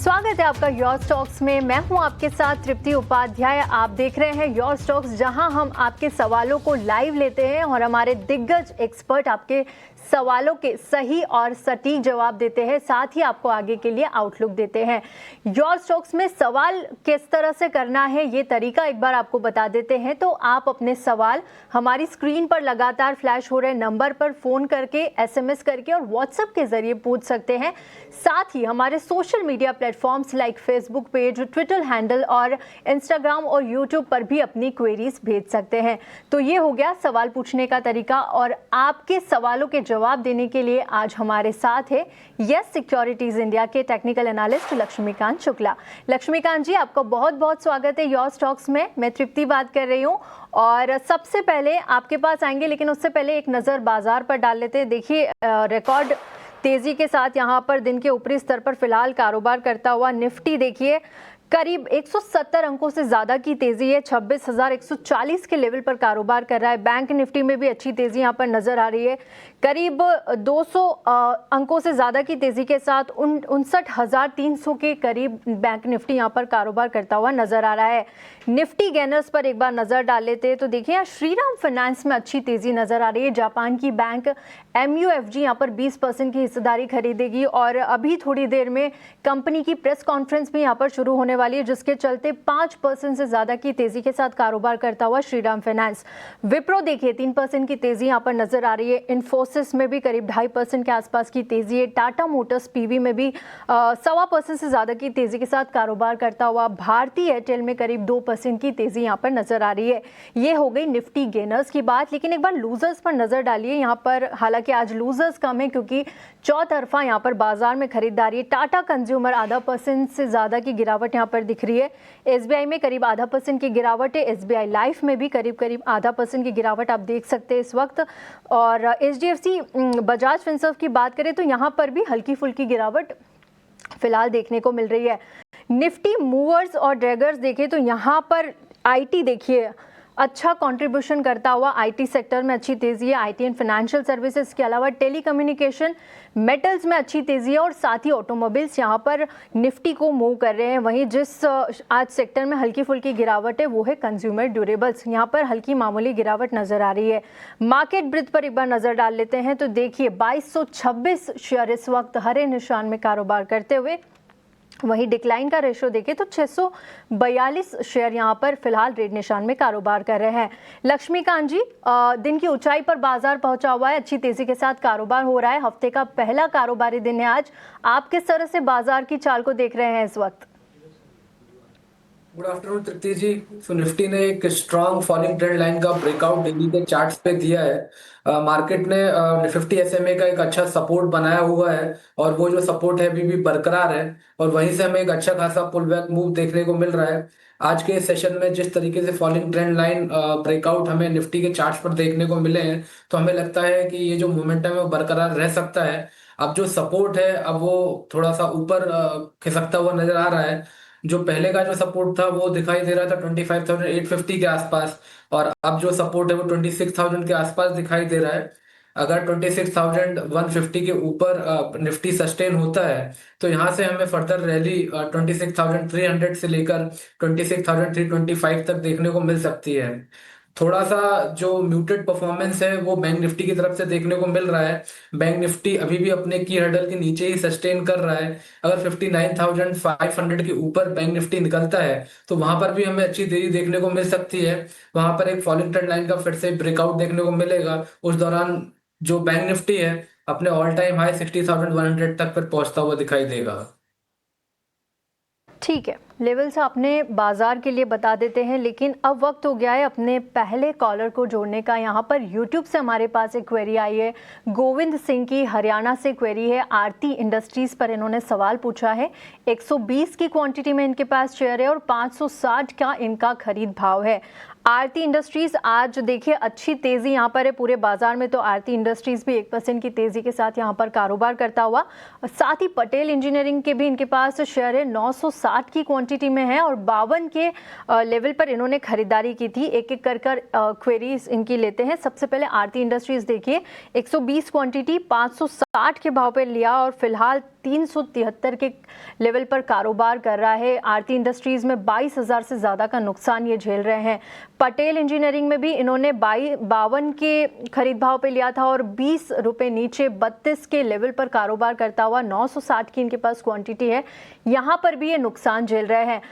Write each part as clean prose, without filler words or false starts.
स्वागत है आपका योर स्टॉक्स में। मैं हूं आपके साथ तृप्ति उपाध्याय। आप देख रहे हैं योर स्टॉक्स, जहां हम आपके सवालों को लाइव लेते हैं और हमारे दिग्गज एक्सपर्ट आपके सवालों के सही और सटीक जवाब देते हैं, साथ ही आपको आगे के लिए आउटलुक देते हैं। योर स्टॉक्स में सवाल किस तरह से करना है ये तरीका एक बार आपको बता देते हैं। तो आप अपने सवाल हमारी स्क्रीन पर लगातार फ्लैश हो रहे नंबर पर फ़ोन करके, एसएमएस करके और व्हाट्सएप के जरिए पूछ सकते हैं। साथ ही हमारे social media platforms like Facebook page, Twitter handle और इंस्टाग्राम और यूट्यूब पर भी अपनी क्वेरीज भेज सकते हैं। तो ये हो गया सवाल पूछने का तरीका। और आपके सवालों के जवाब देने के लिए आज हमारे साथ है यस सिक्योरिटीज इंडिया के टेक्निकल एनालिस्ट लक्ष्मीकांत शुक्ला। लक्ष्मीकांत जी, आपका बहुत बहुत स्वागत है योर स्टॉक्स में। मैं तृप्ति बात कर रही हूँ और सबसे पहले आपके पास आएंगे, लेकिन उससे पहले एक नज़र बाजार पर डाल लेते हैं। देखिए, रिकॉर्ड तेजी के साथ यहाँ पर दिन के ऊपरी स्तर पर फिलहाल कारोबार करता हुआ निफ्टी देखिए करीब 170 अंकों से ज़्यादा की तेज़ी है, 26,140 के लेवल पर कारोबार कर रहा है। बैंक निफ्टी में भी अच्छी तेज़ी यहाँ पर नज़र आ रही है, करीब 200 अंकों से ज़्यादा की तेज़ी के साथ 59,300 के करीब बैंक निफ्टी यहाँ पर कारोबार करता हुआ नज़र आ रहा है। निफ्टी गेनर्स पर एक बार नज़र डाल लेते हैं तो देखिए यहाँ श्रीराम फाइनेंस में अच्छी तेज़ी नज़र आ रही है। जापान की बैंक MUFG यहाँ पर 20% की हिस्सेदारी खरीदेगी और अभी थोड़ी देर में कंपनी की प्रेस कॉन्फ्रेंस भी यहाँ पर शुरू होने वाली है, जिसके चलते 5% से ज़्यादा की तेज़ी के साथ कारोबार करता हुआ श्रीराम फाइनेंस। विप्रो देखिए 3% की तेज़ी यहाँ पर नज़र आ रही है। इन्फोसिस में भी करीब 2.5% के आसपास की तेज़ी है। टाटा मोटर्स PV में भी 1.25% से ज़्यादा की तेज़ी के साथ कारोबार करता हुआ। भारतीय एयरटेल में करीब 2% की तेज़ी यहाँ पर नज़र आ रही है। ये हो गई निफ्टी गेनर्स की बात, लेकिन एक बार लूजर्स पर नज़र डालिए। यहाँ पर हालांकि आज लूजर्स कम है क्योंकि चौतरफा यहाँ पर बाजार में खरीदारी है। टाटा कंज्यूमर 0.5% से ज़्यादा की गिरावट यहाँ पर दिख रही है। SBI में करीब 0.5% की गिरावट है। SBI लाइफ में भी करीब 0.5% की गिरावट आप देख सकते हैं इस वक्त। और HDFC बजाज फिनसर्व की बात करें तो यहाँ पर भी हल्की फुल्की गिरावट फिलहाल देखने को मिल रही है। निफ्टी मूवर्स और ड्रैगर्स देखें तो यहाँ पर IT देखिए अच्छा कंट्रीब्यूशन करता हुआ। IT सेक्टर में अच्छी तेज़ी है। IT एंड फाइनेंशियल सर्विसेज के अलावा टेलीकम्युनिकेशन, मेटल्स में अच्छी तेज़ी है और साथ ही ऑटोमोबाइल्स यहाँ पर निफ्टी को मूव कर रहे हैं। वहीं जिस आज सेक्टर में हल्की फुल्की गिरावट है वो है कंज्यूमर ड्यूरेबल्स, यहाँ पर हल्की मामूली गिरावट नज़र आ रही है। मार्केट ब्रिथ पर एक बार नज़र डाल लेते हैं तो देखिए 2226 शेयर इस वक्त हरे निशान में कारोबार करते हुए। वहीं डिक्लाइन का रेशो देखें तो 642 शेयर यहाँ पर फिलहाल रेड निशान में कारोबार कर रहे हैं। लक्ष्मीकांत जी, दिन की ऊंचाई पर बाजार पहुंचा हुआ है, अच्छी तेजी के साथ कारोबार हो रहा है। हफ्ते का पहला कारोबारी दिन है आज। आप किस तरह से बाजार की चाल को देख रहे हैं इस वक्त? गुड आफ्टरनून तृप्ति जी। सो निफ्टी ने एक स्ट्रॉन्ग फॉलिंग ट्रेंड लाइन का ब्रेकआउट डेली के चार्ट्स पे दिया है। मार्केट ने 50 SMA का एक अच्छा सपोर्ट बनाया हुआ है और वो जो सपोर्ट है अभी भी बरकरार है और वहीं से हमें एक अच्छा खासा पुल बैक मूव देखने को मिल रहा है। आज के सेशन में जिस तरीके से फॉलिंग ट्रेंड लाइन ब्रेकआउट हमें निफ्टी के चार्ट्स पर देखने को मिले हैं, तो हमें लगता है कि ये जो मोमेंटम है वो बरकरार रह सकता है। अब जो सपोर्ट है अब वो थोड़ा सा ऊपर खिसकता हुआ नजर आ रहा है। जो पहले का जो सपोर्ट था वो दिखाई दे रहा था 25,850 के आसपास और अब जो सपोर्ट है वो 26,000 के आसपास दिखाई दे रहा है। अगर 26,150 के ऊपर निफ्टी सस्टेन होता है तो यहाँ से हमें फर्दर रैली 26,300 से लेकर 26,325 तक देखने को मिल सकती है। थोड़ा सा जो म्यूटेड परफॉर्मेंस है वो बैंक निफ्टी की तरफ से देखने को मिल रहा है। बैंक निफ्टी अभी भी अपने की हर्डल के नीचे ही सस्टेन कर रहा है। अगर 59,500 के ऊपर बैंक निफ्टी निकलता है तो वहां पर भी हमें अच्छी तेजी देखने को मिल सकती है। वहां पर एक फॉलिंग ट्रेंड लाइन का फिर से ब्रेकआउट देखने को मिलेगा। उस दौरान जो बैंक निफ्टी है अपने ऑल टाइम हाई 60,100 तक पर पहुंचता हुआ दिखाई देगा। ठीक है, लेवल्स अपने बाजार के लिए बता देते हैं, लेकिन अब वक्त हो गया है अपने पहले कॉलर को जोड़ने का। यहाँ पर यूट्यूब से हमारे पास एक क्वेरी आई है। गोविंद सिंह की हरियाणा से क्वेरी है। आरती इंडस्ट्रीज पर इन्होंने सवाल पूछा है। 120 की क्वांटिटी में इनके पास शेयर है और 560 का इनका खरीद भाव है। आरती इंडस्ट्रीज आज देखिए अच्छी तेजी यहाँ पर है पूरे बाजार में, तो आरती इंडस्ट्रीज भी 1% की तेजी के साथ यहाँ पर कारोबार करता हुआ। साथ ही पटेल इंजीनियरिंग के भी इनके पास शेयर है, 960 की क्वांटिटी में है और 52 के लेवल पर इन्होंने खरीदारी की थी। एक एक कर क्वेरीज इनकी लेते हैं। सबसे पहले आरती इंडस्ट्रीज देखिए 120 क्वांटिटी 560 के भाव पर लिया और फिलहाल 373 के लेवल पर कारोबार कर रहा है। आरती इंडस्ट्रीज में 22,000 से ज़्यादा का नुकसान ये झेल रहे हैं। पटेल इंजीनियरिंग में भी इन्होंने 52 के खरीद भाव पे लिया था और 20 रुपये नीचे 32 के लेवल पर कारोबार करता हुआ 960 की इनके पास क्वांटिटी है, यहाँ पर भी ये नुकसान झेल रहे हैं।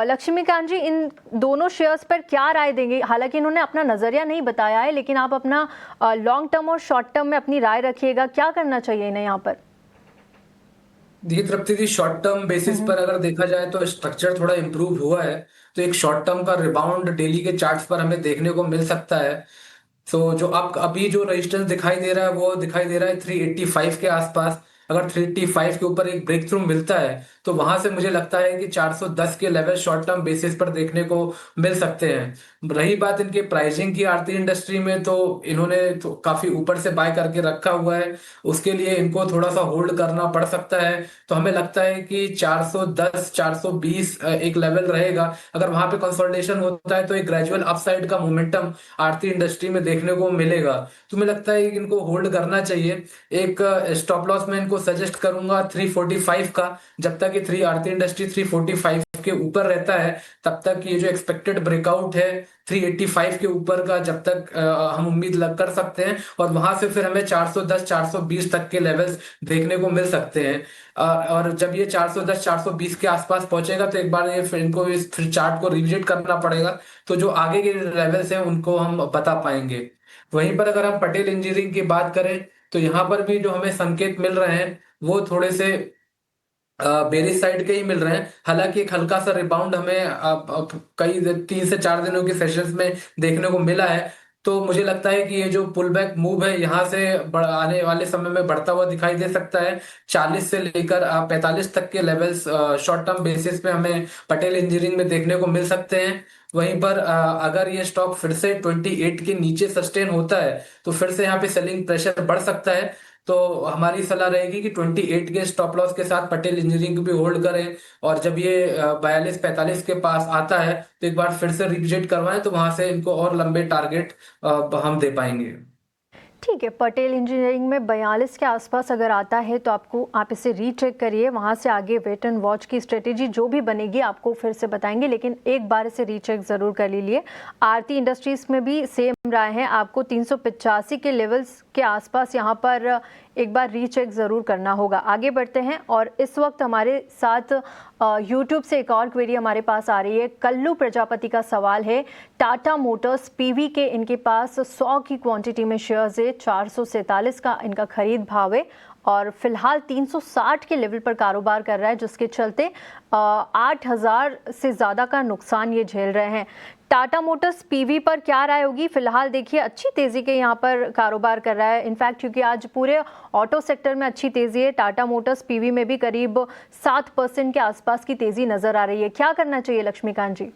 लक्ष्मीकांत जी, इन दोनों शेयर्स पर क्या राय देंगे? हालांकि इन्होंने अपना नजरिया नहीं बताया है, लेकिन आप अपना लॉन्ग टर्म और शॉर्ट टर्म में अपनी राय रखिएगा, क्या करना चाहिए इन्हें यहाँ पर? देखिए तृप्ति जी, शॉर्ट टर्म बेसिस पर अगर देखा जाए तो स्ट्रक्चर थोड़ा इम्प्रूव हुआ है, तो एक शॉर्ट टर्म का रिबाउंड डेली के चार्ट्स पर हमें देखने को मिल सकता है। तो जो आप अभी जो रेजिस्टेंस दिखाई दे रहा है वो दिखाई दे रहा है 385 के आसपास। अगर 385 के ऊपर एक ब्रेक थ्रू मिलता है तो वहां से मुझे लगता है कि 410 के लेवल शॉर्ट टर्म बेसिस पर देखने को मिल सकते हैं। रही बात इनके प्राइसिंग की आरती इंडस्ट्री में, तो इन्होंने तो काफी ऊपर से बाय करके रखा हुआ है, उसके लिए इनको थोड़ा सा होल्ड करना पड़ सकता है। तो हमें लगता है कि 410 420 एक लेवल रहेगा। अगर वहां पे कंसोलिडेशन होता है तो एक ग्रेजुअल अपसाइड का मोमेंटम आरती इंडस्ट्री में देखने को मिलेगा। तो मुझे लगता है कि इनको होल्ड करना चाहिए। एक स्टॉप लॉस में इनको सजेस्ट करूंगा 345 का। जब तक ये थ्री आरती इंडस्ट्री 345 के ऊपर रहता है तब तक ये जो एक्सपेक्टेड ब्रेकआउट है 385 के ऊपर का, जब तक हम उम्मीद लग कर सकते हैं, और वहां से फिर हमें 410 420 तक के लेवल्स देखने को मिल सकते हैं। और जब ये 410 420 के आसपास पहुंचेगा तो एक बार ये फिर इनको इस फिर चार्ट को रिविजिट करना पड़ेगा, तो जो आगे के लेवल्स हैं उनको हम बता पाएंगे। वहीं पर अगर हम पटेल इंजीनियरिंग की बात करें तो यहाँ पर भी जो हमें संकेत मिल रहे हैं वो थोड़े से बेरिश साइड के ही मिल रहे हैं। हालांकि एक हल्का सा रिबाउंड हमें कई 3 से 4 दिनों के सेशंस में देखने को मिला है। तो मुझे लगता है कि ये जो पुल बैक मूव है यहाँ से आने वाले समय में बढ़ता हुआ दिखाई दे सकता है। 40 से लेकर 45 तक के लेवल्स शॉर्ट टर्म बेसिस पे हमें पटेल इंजीनियरिंग में देखने को मिल सकते हैं। वहीं पर अगर ये स्टॉक फिर से 28 के नीचे सस्टेन होता है तो फिर से यहाँ पे सेलिंग प्रेशर बढ़ सकता है। तो हमारी सलाह रहेगी कि 28 के स्टॉप लॉस के साथ पटेल इंजीनियरिंग को भी होल्ड करें, और जब ये 42 45 के पास आता है तो एक बार फिर से रिविजिट करवाएं, तो वहां से इनको और लंबे टारगेट हम दे पाएंगे। ठीक है, पटेल इंजीनियरिंग में 42 के आसपास अगर आता है तो आप इसे रीचेक करिए, वहाँ से आगे वेट एंड वॉच की स्ट्रेटेजी जो भी बनेगी आपको फिर से बताएंगे, लेकिन एक बार इसे रीचेक ज़रूर कर लीजिए। आरती इंडस्ट्रीज़ में भी सेम राय है, आपको 385 के लेवल्स के आसपास यहाँ पर एक बार रीचेक ज़रूर करना होगा। आगे बढ़ते हैं, और इस वक्त हमारे साथ यूट्यूब से एक और क्वेरी हमारे पास आ रही है। कल्लू प्रजापति का सवाल है, टाटा मोटर्स पीवी के इनके पास 100 की क्वांटिटी में शेयर्स है, 447 का इनका खरीद भाव है और फिलहाल 360 के लेवल पर कारोबार कर रहा है, जिसके चलते 8,000 से ज़्यादा का नुकसान ये झेल रहे हैं। टाटा मोटर्स पीवी पर क्या राय होगी? फिलहाल देखिए अच्छी तेज़ी के यहाँ पर कारोबार कर रहा है, इनफैक्ट क्योंकि आज पूरे ऑटो सेक्टर में अच्छी तेज़ी है। टाटा मोटर्स पीवी में भी करीब 7% के आसपास की तेज़ी नज़र आ रही है। क्या करना चाहिए लक्ष्मीकांत जी?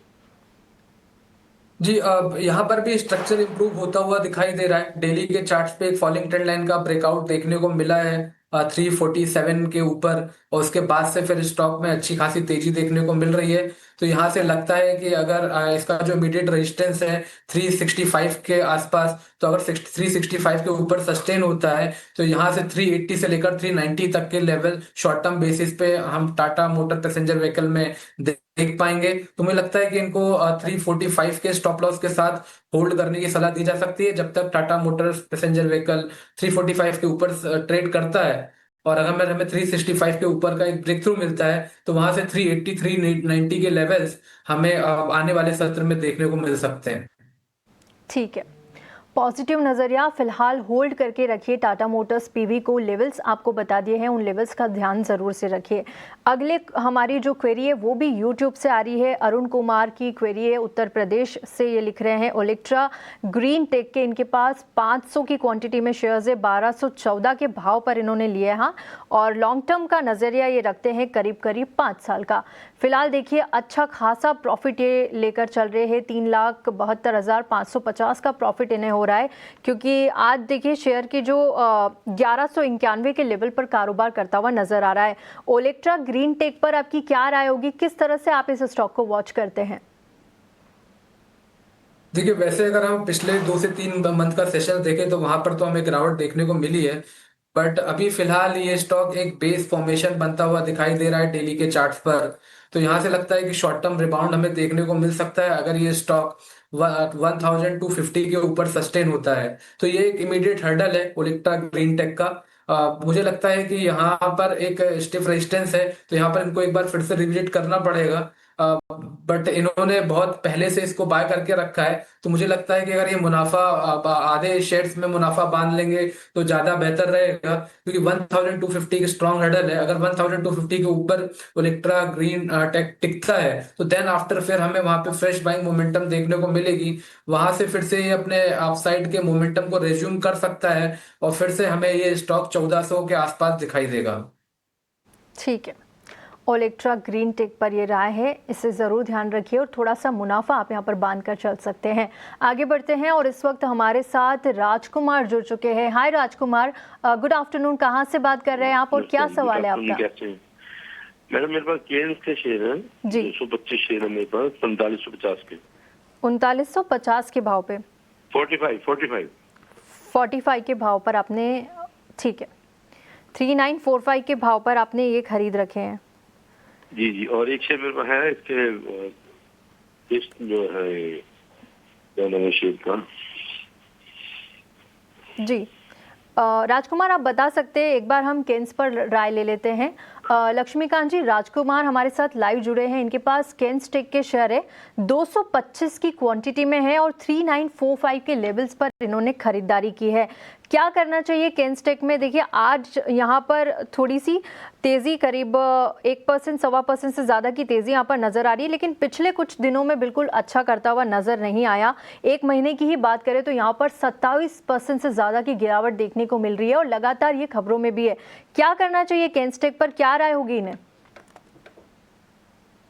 जी, अब यहाँ पर भी स्ट्रक्चर इंप्रूव होता हुआ दिखाई दे रहा है। डेली के चार्ट्स पे एक फॉलिंग ट्रेंड लाइन का ब्रेकआउट देखने को मिला है 347 के ऊपर, और उसके बाद से फिर स्टॉक में अच्छी खासी तेजी देखने को मिल रही है। तो यहाँ से लगता है कि अगर इसका जो इमीडिएट रेजिस्टेंस है 365 के आसपास, तो अगर 365 के ऊपर सस्टेन होता है तो यहाँ से 380 से लेकर 390 तक के लेवल शॉर्ट टर्म बेसिस पे हम टाटा मोटर पैसेंजर व्हीकल में देख पाएंगे। तो मुझे लगता है कि इनको 345 के स्टॉप लॉस के साथ होल्ड करने की सलाह दी जा सकती है जब तक टाटा मोटर्स पैसेंजर व्हीकल 345 के ऊपर ट्रेड करता है। और अगर हमें 365 के ऊपर का एक ब्रेक थ्रू मिलता है तो वहां से 380 390 के लेवल्स हमें आने वाले सत्र में देखने को मिल सकते हैं। ठीक है, पॉजिटिव नज़रिया फिलहाल होल्ड करके रखिए। टाटा मोटर्स पीवी को लेवल्स आपको बता दिए हैं, उन लेवल्स का ध्यान ज़रूर से रखिए। अगले हमारी जो क्वेरी है वो भी यूट्यूब से आ रही है। अरुण कुमार की क्वेरी है, उत्तर प्रदेश से ये लिख रहे हैं, ओलेक्ट्रा ग्रीन टेक के इनके पास 500 की क्वांटिटी में शेयर्स है, 1214 के भाव पर इन्होंने लिए हैं, और लॉन्ग टर्म का नज़रिया ये रखते हैं करीब करीब 5 साल का। फिलहाल देखिए अच्छा खासा प्रॉफिट ये लेकर चल रहे हैं, 3,72,550 का प्रॉफिट इन्हें हो रहा है, क्योंकि आज देखिए शेयर की जो 1191 के लेवल पर कारोबार करता हुआ नजर आ रहा है। ओलेक्ट्रा ग्रीन टेक पर आपकी क्या राय होगी? किस तरह से आप इस स्टॉक को वॉच करते हैं? देखिए, वैसे अगर हम पिछले 2 से 3 मंथ का सेशन देखें तो वहां पर तो हमें गिरावट देखने को मिली है, बट अभी फिलहाल ये स्टॉक एक बेस फॉर्मेशन बनता हुआ दिखाई दे रहा है डेली के चार्ट्स पर। तो यहाँ से लगता है कि शॉर्ट टर्म रिबाउंड हमें देखने को मिल सकता है अगर ये स्टॉक 1250 के ऊपर सस्टेन होता है। तो ये एक इमीडिएट हर्डल है ओलिक्टा ग्रीन टेक का। मुझे लगता है कि यहाँ पर एक स्टिफ रेजिस्टेंस है, तो यहाँ पर इनको एक बार फिर से रिविजिट करना पड़ेगा। बट इन्होंने बहुत पहले से इसको बाय करके रखा है, तो मुझे लगता है कि अगर ये मुनाफा आधे शेयर्स में मुनाफा बांध लेंगे तो ज्यादा बेहतर रहेगा, क्योंकि 1250 की स्ट्रॉन्ग हर्डल है। अगर 1250 के ऊपर इलेक्ट्रा ग्रीन टेक टिकता है तो देन आफ्टर फिर हमें वहां पे फ्रेश बाइंग मोमेंटम देखने को मिलेगी। वहां से फिर से ये अपने अपसाइड के मोमेंटम को रेज्यूम कर सकता है और फिर से हमें ये स्टॉक 1400 के आसपास दिखाई देगा। ठीक है, ओलेक्ट्रा ग्रीन टेक पर ये राय है, इसे ज़रूर ध्यान रखिए और थोड़ा सा मुनाफा आप यहाँ पर बांध कर चल सकते हैं। आगे बढ़ते हैं और इस वक्त हमारे साथ राजकुमार जुड़ चुके हैं। हाय राजकुमार, गुड आफ्टरनून। कहाँ से बात कर रहे हैं आप और क्या सवाल है आपका? मैडम मेरे पास केन्स के शेयर हैं जी। 225 शेयर है मेरे पास 4550 के। 3950 के भाव पे 45 के भाव पर आपने, ठीक है, 3945 के भाव पर आपने ये खरीद रखे हैं। जी जी, और एक शेयर मेरे पास है इसके इस जो है क्या नाम है शेयर का? जी राजकुमार, आप बता सकते हैं, एक बार हम केन्स पर राय ले लेते हैं। लक्ष्मीकांत जी, राजकुमार हमारे साथ लाइव जुड़े हैं। इनके पास केन्स टेक के शेयर है, 225 की क्वांटिटी में है और 3945 के लेवल्स पर इन्होंने खरीदारी की है। क्या करना चाहिए केन्स टेक में? देखिए आज यहाँ पर थोड़ी सी तेज़ी, करीब 1% 1.25% से ज़्यादा की तेज़ी यहाँ पर नज़र आ रही है, लेकिन पिछले कुछ दिनों में बिल्कुल अच्छा करता हुआ नज़र नहीं आया। एक महीने की ही बात करें तो यहाँ पर 27% से ज़्यादा की गिरावट देखने को मिल रही है और लगातार ये खबरों में भी है। क्या करना चाहिए केन्स टेक पर, क्या राय होगी इन्हें?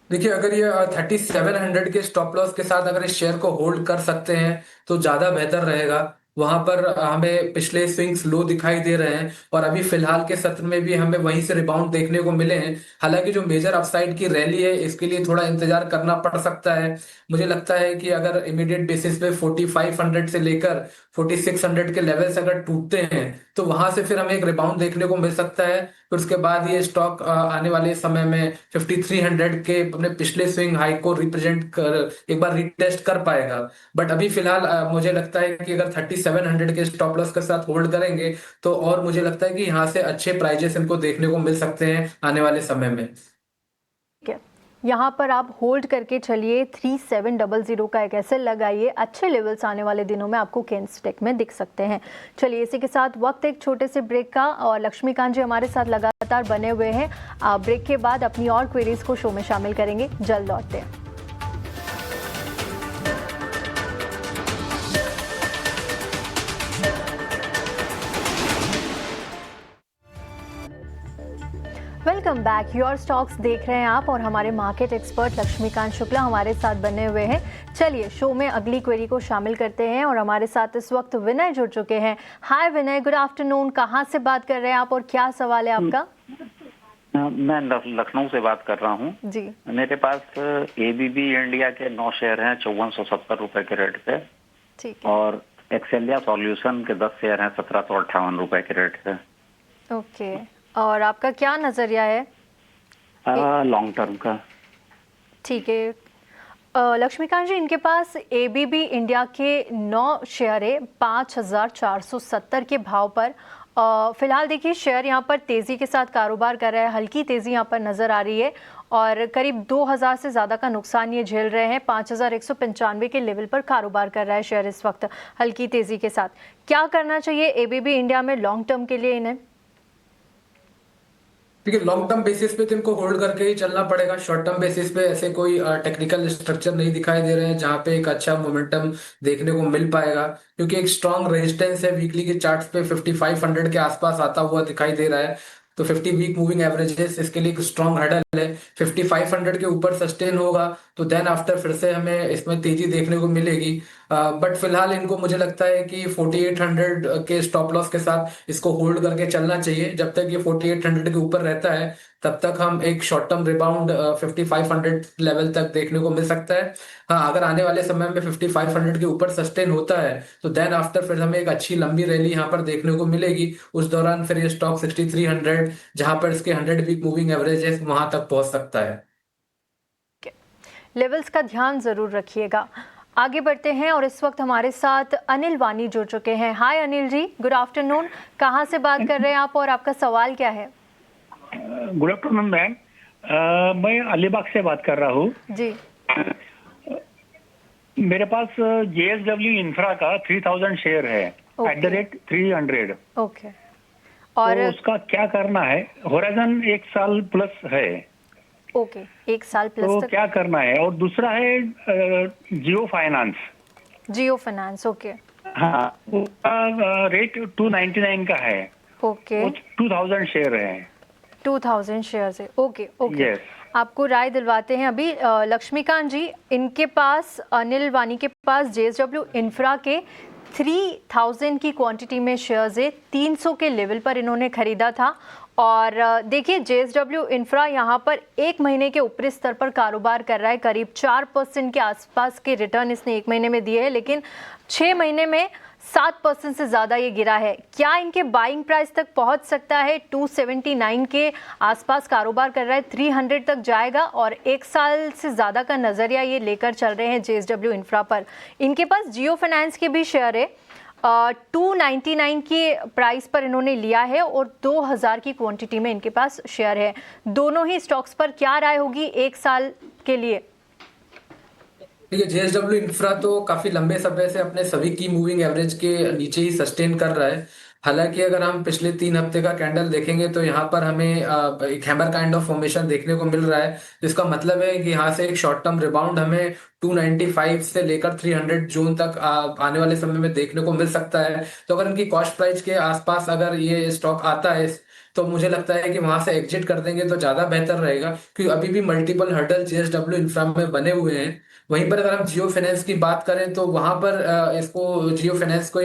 देखिए, अगर ये 3700 के स्टॉप लॉस के साथ अगर इस शेयर को होल्ड कर सकते हैं तो ज्यादा बेहतर रहेगा। वहां पर हमें पिछले स्विंग्स लो दिखाई दे रहे हैं और अभी फिलहाल के सत्र में भी हमें वहीं से रिबाउंड देखने को मिले हैं। हालांकि जो मेजर अपसाइड की रैली है इसके लिए थोड़ा इंतजार करना पड़ सकता है। मुझे लगता है कि अगर इमीडिएट बेसिस पे 4500 से लेकर 4600 के लेवल्स अगर टूटते हैं तो वहां से फिर हमें एक रिबाउंड देखने को मिल सकता है। फिर उसके बाद ये स्टॉक आने वाले समय में 5300 के अपने पिछले स्विंग हाई को रिप्रेजेंट कर एक बार रिटेस्ट कर पाएगा। बट अभी फिलहाल मुझे लगता है कि अगर 3700 के स्टॉप लॉस के साथ होल्ड करेंगे तो और मुझे लगता है कि यहाँ से अच्छे प्राइजेस इनको देखने को मिल सकते हैं आने वाले समय में। ठीक है, यहाँ पर आप होल्ड करके चलिए, 3700 का एक ऐसे लगाइए, अच्छे लेवल्स आने वाले दिनों में आपको केन्स टेक में दिख सकते हैं। चलिए इसी के साथ वक्त एक छोटे से ब्रेक का, और लक्ष्मीकांत जी हमारे साथ लगातार बने हुए हैं। आप ब्रेक के बाद अपनी और क्वेरीज को शो में शामिल करेंगे। जल्द लौटते हैं। वेलकम बैक, योर स्टॉक्स देख रहे हैं आप और हमारे मार्केट एक्सपर्ट लक्ष्मीकांत शुक्ला हमारे साथ बने हुए हैं। चलिए शो में अगली क्वेरी को शामिल करते हैं और हमारे साथ इस वक्त विनय जुड़ चुके हैं। हाय विनय, गुड आफ्टरनून। कहाँ से बात कर रहे हैं आप और क्या सवाल है आपका? मैं लखनऊ से बात कर रहा हूँ जी। मेरे पास एबीबी इंडिया के 9 शेयर हैं 5470 रुपए के रेट पे। ठीक है। और एक्सेलिया सॉल्यूशन के 10 शेयर हैं 1758 रुपए के रेट पे। ओके, और आपका क्या नजरिया है लॉन्ग टर्म का? ठीक है। लक्ष्मीकांत जी, इनके पास एबीबी इंडिया के 9 शेयर है 5470 के भाव पर। फिलहाल देखिए शेयर यहाँ पर तेज़ी के साथ कारोबार कर रहा है, हल्की तेज़ी यहाँ पर नज़र आ रही है और करीब 2000 से ज़्यादा का नुकसान ये झेल रहे हैं। 5195 के लेवल पर कारोबार कर रहा है शेयर इस वक्त हल्की तेज़ी के साथ। क्या करना चाहिए एबीबी इंडिया में लॉन्ग टर्म के लिए इन्हें? देखिए, लॉन्ग टर्म बेसिस पे तो इनको होल्ड करके ही चलना पड़ेगा। शॉर्ट टर्म बेसिस पे ऐसे कोई टेक्निकल स्ट्रक्चर नहीं दिखाई दे रहे हैं जहां पे एक अच्छा मोमेंटम देखने को मिल पाएगा, क्योंकि एक स्ट्रांग रेजिस्टेंस है वीकली के चार्ट्स पे 5500 के आसपास आता हुआ दिखाई दे रहा है। तो 50 वीक मूविंग एवरेजेस इसके लिए एक स्ट्रांग हर्डल है। 5500 के ऊपर सस्टेन होगा तो देन आफ्टर फिर से हमें इसमें तेजी देखने को मिलेगी। बट फिलहाल इनको मुझे लगता है कि 4800 के स्टॉप लॉस के साथ इसको होल्ड करके चलना चाहिए। जब तक ये 4800 के ऊपर रहता है तब तक हम एक शॉर्ट टर्म रिबाउंड 5500 लेवल तक देखने को मिल सकता है। हाँ, अगर आने वाले समय में 5500 के ऊपर सस्टेन होता है तो देन आफ्टर फिर हमें एक अच्छी लंबी रैली यहाँ पर देखने को मिलेगी। उस दौरान फिर ये स्टॉक 6300 जहां पर इसके 100 वीक मूविंग एवरेज है वहां तक पहुंच सकता है। लेवल्स का ध्यान जरूर रखिएगा। आगे बढ़ते हैं और इस वक्त हमारे साथ अनिल वानी जुड़ चुके हैं। हाय अनिल जी, गुड आफ्टरनून। कहाँ से बात कर रहे हैं आप और आपका सवाल क्या है? गुड आफ्टरनून मैम, मैं अलीबाग से बात कर रहा हूँ जी। मेरे पास JSW इंफ्रा का 3000 शेयर है @300। ओके, और तो उसका क्या करना है? होराइजन 1 साल प्लस है। ओके, 1 साल प्लस तो तक। क्या करना है? और दूसरा है जियो फाइनेंस। जियो फाइनेंस, ओके हाँ, उसका रेट 299 का है। ओके, वो 2000 शेयर है। 2000 शेयर है। Okay okay, Yes. आपको राय दिलवाते हैं अभी। लक्ष्मीकांत जी, इनके पास, अनिल वानी के पास JSW इंफ्रा के 3000 की क्वांटिटी में शेयर्स है। 300 के लेवल पर इन्होंने खरीदा था। और देखिए, JSW इंफ्रा यहाँ पर 1 महीने के ऊपरी स्तर पर कारोबार कर रहा है। करीब 4% के आसपास के रिटर्न इसने 1 महीने में दिए हैं, लेकिन 6 महीने में 7% से ज़्यादा ये गिरा है। क्या इनके बाइंग प्राइस तक पहुंच सकता है? 279 के आसपास कारोबार कर रहा है, 300 तक जाएगा और 1 साल से ज़्यादा का नज़रिया ये लेकर चल रहे हैं JSW इंफ्रा पर। इनके पास जियो फाइनेंस के भी शेयर है। 299 की प्राइस पर इन्होंने लिया है और 2000 की क्वांटिटी में इनके पास शेयर है। दोनों ही स्टॉक्स पर क्या राय होगी 1 साल के लिए? देखिए, JSW इंफ्रा तो काफी लंबे समय से अपने सभी की मूविंग एवरेज के नीचे ही सस्टेन कर रहा है। हालांकि अगर हम पिछले 3 हफ्ते का कैंडल देखेंगे तो यहाँ पर हमें एक हैमर काइंड ऑफ फॉर्मेशन देखने को मिल रहा है, जिसका मतलब है कि यहाँ से एक शॉर्ट टर्म रिबाउंड हमें 295 से लेकर 300 जोन तक आने वाले समय में देखने को मिल सकता है। तो अगर इनकी कॉस्ट प्राइस के आसपास अगर ये स्टॉक आता है तो मुझे लगता है कि वहां से एग्जिट कर देंगे तो ज्यादा बेहतर रहेगा, क्योंकि अभी भी मल्टीपल हर्डल JSW इंफ्रा में बने हुए हैं। वहीं पर अगर हम जियो फाइनेंस की बात करें तो वहां पर इसको जियो फाइनेंस को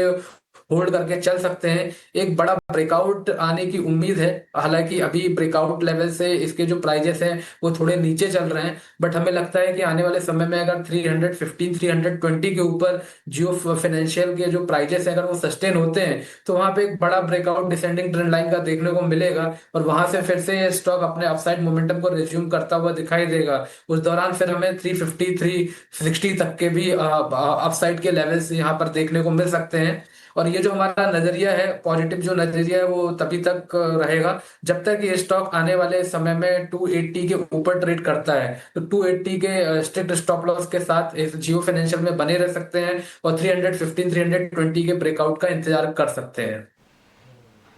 होल्ड करके चल सकते हैं। एक बड़ा ब्रेकआउट आने की उम्मीद है। हालांकि अभी ब्रेकआउट लेवल से इसके जो प्राइजेस हैं वो थोड़े नीचे चल रहे हैं, बट हमें लगता है कि आने वाले समय में अगर 315 320 के ऊपर जियो फाइनेंशियल के जो प्राइजेस हैं अगर वो सस्टेन होते हैं तो वहां पे एक बड़ा ब्रेकआउट डिसेंडिंग ट्रेंड लाइन का देखने को मिलेगा और वहां से फिर से ये स्टॉक अपने अपसाइड मोमेंटम को रिज्यूम करता हुआ दिखाई देगा। उस दौरान फिर हमें 350 360 तक के भी अपसाइड के लेवल्स यहाँ पर देखने को मिल सकते हैं। और ये जो हमारा नजरिया है, पॉजिटिव जो नजरिया है, वो तभी तक रहेगा जब तक ये स्टॉक आने वाले समय में 280 के ऊपर ट्रेड करता है। तो 280 के स्ट्रिक्ट स्टॉप लॉस के साथ इस जियो फाइनेंशियल में बने रह सकते हैं और 315 320 के ब्रेकआउट का इंतजार कर सकते हैं।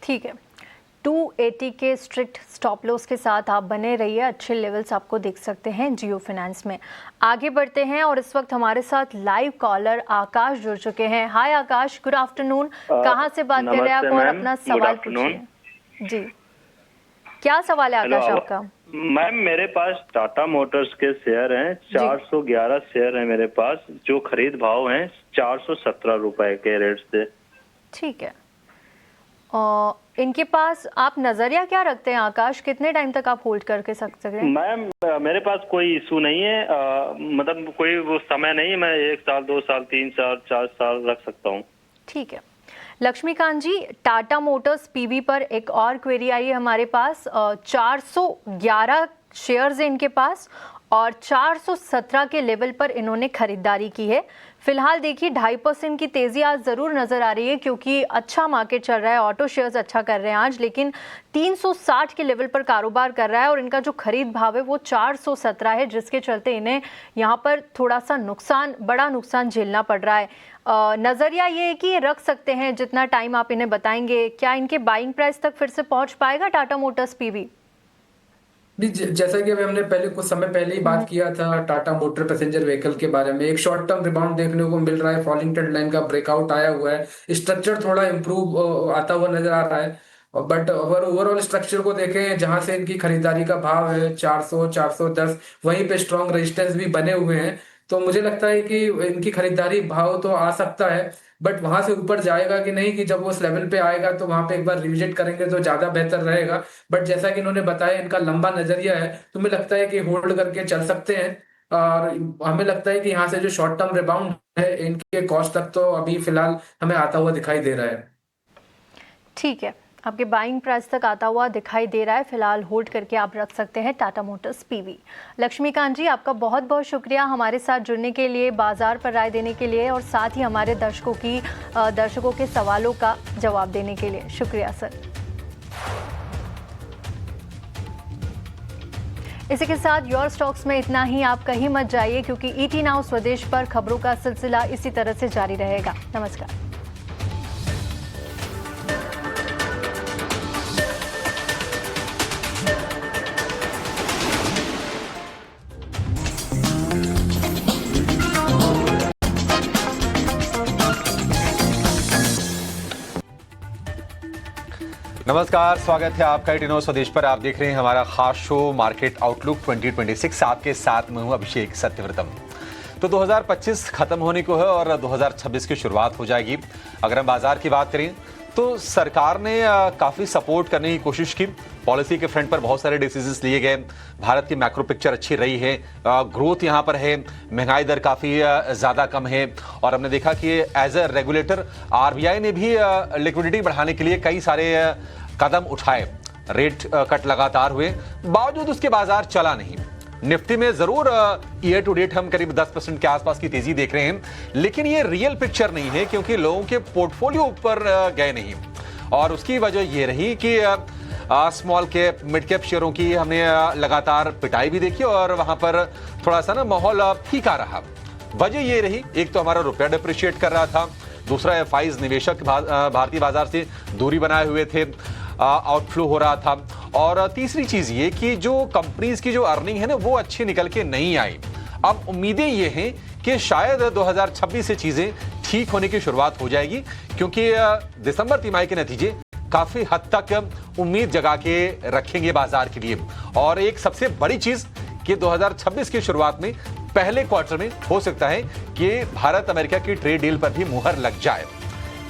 ठीक है, 280 के स्ट्रिक्ट स्टॉप लॉस के साथ आप बने रहिए। अच्छे लेवल्स आपको देख सकते हैं जियो फाइनेंस में। आगे बढ़ते हैं और इस वक्त हमारे साथ लाइव कॉलर आकाश जुड़ चुके हैं। हाय आकाश, गुड आफ्टरनून। कहाँ से बात कर रहे हैं आप और अपना सवाल पूछिए। जी, क्या सवाल है आकाश आपका? मैम, मेरे पास टाटा मोटर्स के शेयर हैं, 411 शेयर हैं मेरे पास, जो खरीद भाव हैं 417 रुपए के रेट से। ठीक है, इनके पास आप नजरिया क्या रखते हैं आकाश? कितने टाइम तक आप होल्ड करके सकते हैं? मैम, मेरे पास कोई इशू नहीं है, मतलब कोई वो समय नहीं है। मैं 1 साल 2 साल 3 साल 4 साल रख सकता हूँ। ठीक है, लक्ष्मीकांत जी, टाटा मोटर्स PB पर एक और क्वेरी आई है हमारे पास। 411 शेयर्स हैं इनके पास और 417 के लेवल पर इन्होंने खरीदारी की है। फिलहाल देखिए 2.5% की तेज़ी आज ज़रूर नज़र आ रही है क्योंकि अच्छा मार्केट चल रहा है, ऑटो शेयर्स अच्छा कर रहे हैं आज, लेकिन 360 के लेवल पर कारोबार कर रहा है और इनका जो खरीद भाव है वो 417 है, जिसके चलते इन्हें यहाँ पर थोड़ा सा बड़ा नुकसान झेलना पड़ रहा है। नज़रिया ये है कि ये रख सकते हैं जितना टाइम आप इन्हें बताएंगे। क्या इनके बाइंग प्राइस तक फिर से पहुँच पाएगा टाटा मोटर्स PB? जैसा कि अभी हमने कुछ समय पहले ही बात किया था टाटा मोटर पैसेंजर व्हीकल के बारे में, एक शॉर्ट टर्म रिबाउंड देखने को मिल रहा है, फॉलिंग ट्रेंड लाइन का ब्रेकआउट आया हुआ है, स्ट्रक्चर थोड़ा इंप्रूव आता हुआ नजर आ रहा है। बट अगर ओवरऑल स्ट्रक्चर को देखें, जहां से इनकी खरीदारी का भाव है 400 410, वहीं पे स्ट्रॉन्ग रेजिस्टेंस भी बने हुए हैं। तो मुझे लगता है कि इनकी खरीदारी भाव तो आ सकता है, बट वहां से ऊपर जाएगा कि नहीं, कि जब वो उस लेवल पे आएगा तो वहां पे एक बार रिविजिट करेंगे तो ज्यादा बेहतर रहेगा। बट जैसा कि इन्होंने बताया, इनका लंबा नजरिया है, तो मुझे लगता है कि होल्ड करके चल सकते हैं। और हमें लगता है कि यहाँ से जो शॉर्ट टर्म रिबाउंड है इनके कॉस्ट तक तो अभी फिलहाल हमें आता हुआ दिखाई दे रहा है। ठीक है, आपके बाइंग प्राइस तक आता हुआ दिखाई दे रहा है, फिलहाल होल्ड करके आप रख सकते हैं टाटा मोटर्स पीवी। लक्ष्मीकांत जी, आपका बहुत बहुत शुक्रिया हमारे साथ जुड़ने के लिए, बाजार पर राय देने के लिए और साथ ही हमारे दर्शकों के सवालों का जवाब देने के लिए। शुक्रिया सर। इसी के साथ योर स्टॉक्स में इतना ही। आप कहीं मत जाइए, क्योंकि ईटी नाउ स्वदेश पर खबरों का सिलसिला इसी तरह से जारी रहेगा। नमस्कार। नमस्कार, स्वागत है आपका ईटी नाउ स्वदेश पर। आप देख रहे हैं हमारा खास शो मार्केट आउटलुक 2026। आपके साथ मैं हूं अभिषेक सत्यव्रतम। तो 2025 खत्म होने को है और 2026 की शुरुआत हो जाएगी। अगर हम बाजार की बात करें तो सरकार ने काफ़ी सपोर्ट करने की कोशिश की। पॉलिसी के फ्रंट पर बहुत सारे डिसीजंस लिए गए। भारत की मैक्रो पिक्चर अच्छी रही है, ग्रोथ यहाँ पर है, महंगाई दर काफ़ी ज़्यादा कम है और हमने देखा कि एज ए रेगुलेटर आरबीआई ने भी लिक्विडिटी बढ़ाने के लिए कई सारे कदम उठाए। रेट कट लगातार हुए, बावजूद उसके बाजार चला नहीं। निफ्टी में जरूर ईयर टू डेट हम करीब 10% के आसपास की तेजी देख रहे हैं, लेकिन ये रियल पिक्चर नहीं है, क्योंकि लोगों के पोर्टफोलियो ऊपर गए नहीं। और उसकी वजह ये रही कि स्मॉल कैप मिड कैप शेयरों की हमने लगातार पिटाई भी देखी और वहां पर थोड़ा सा ना माहौल फीका रहा। वजह ये रही, एक तो हमारा रुपया डिप्रिशिएट कर रहा था, दूसरा एफआईज निवेशक भारतीय बाजार से दूरी बनाए हुए थे, आउटफ्लो हो रहा था, और तीसरी चीज ये कि जो कंपनीज की जो अर्निंग है ना वो अच्छी निकल के नहीं आई। अब उम्मीदें ये हैं कि शायद 2026 से चीजें ठीक होने की शुरुआत हो जाएगी, क्योंकि दिसंबर तिमाही के नतीजे काफी हद तक उम्मीद जगा के रखेंगे बाजार के लिए। और एक सबसे बड़ी चीज कि 2026 की शुरुआत में पहले क्वार्टर में हो सकता है कि भारत अमेरिका की ट्रेड डील पर भी मुहर लग जाए।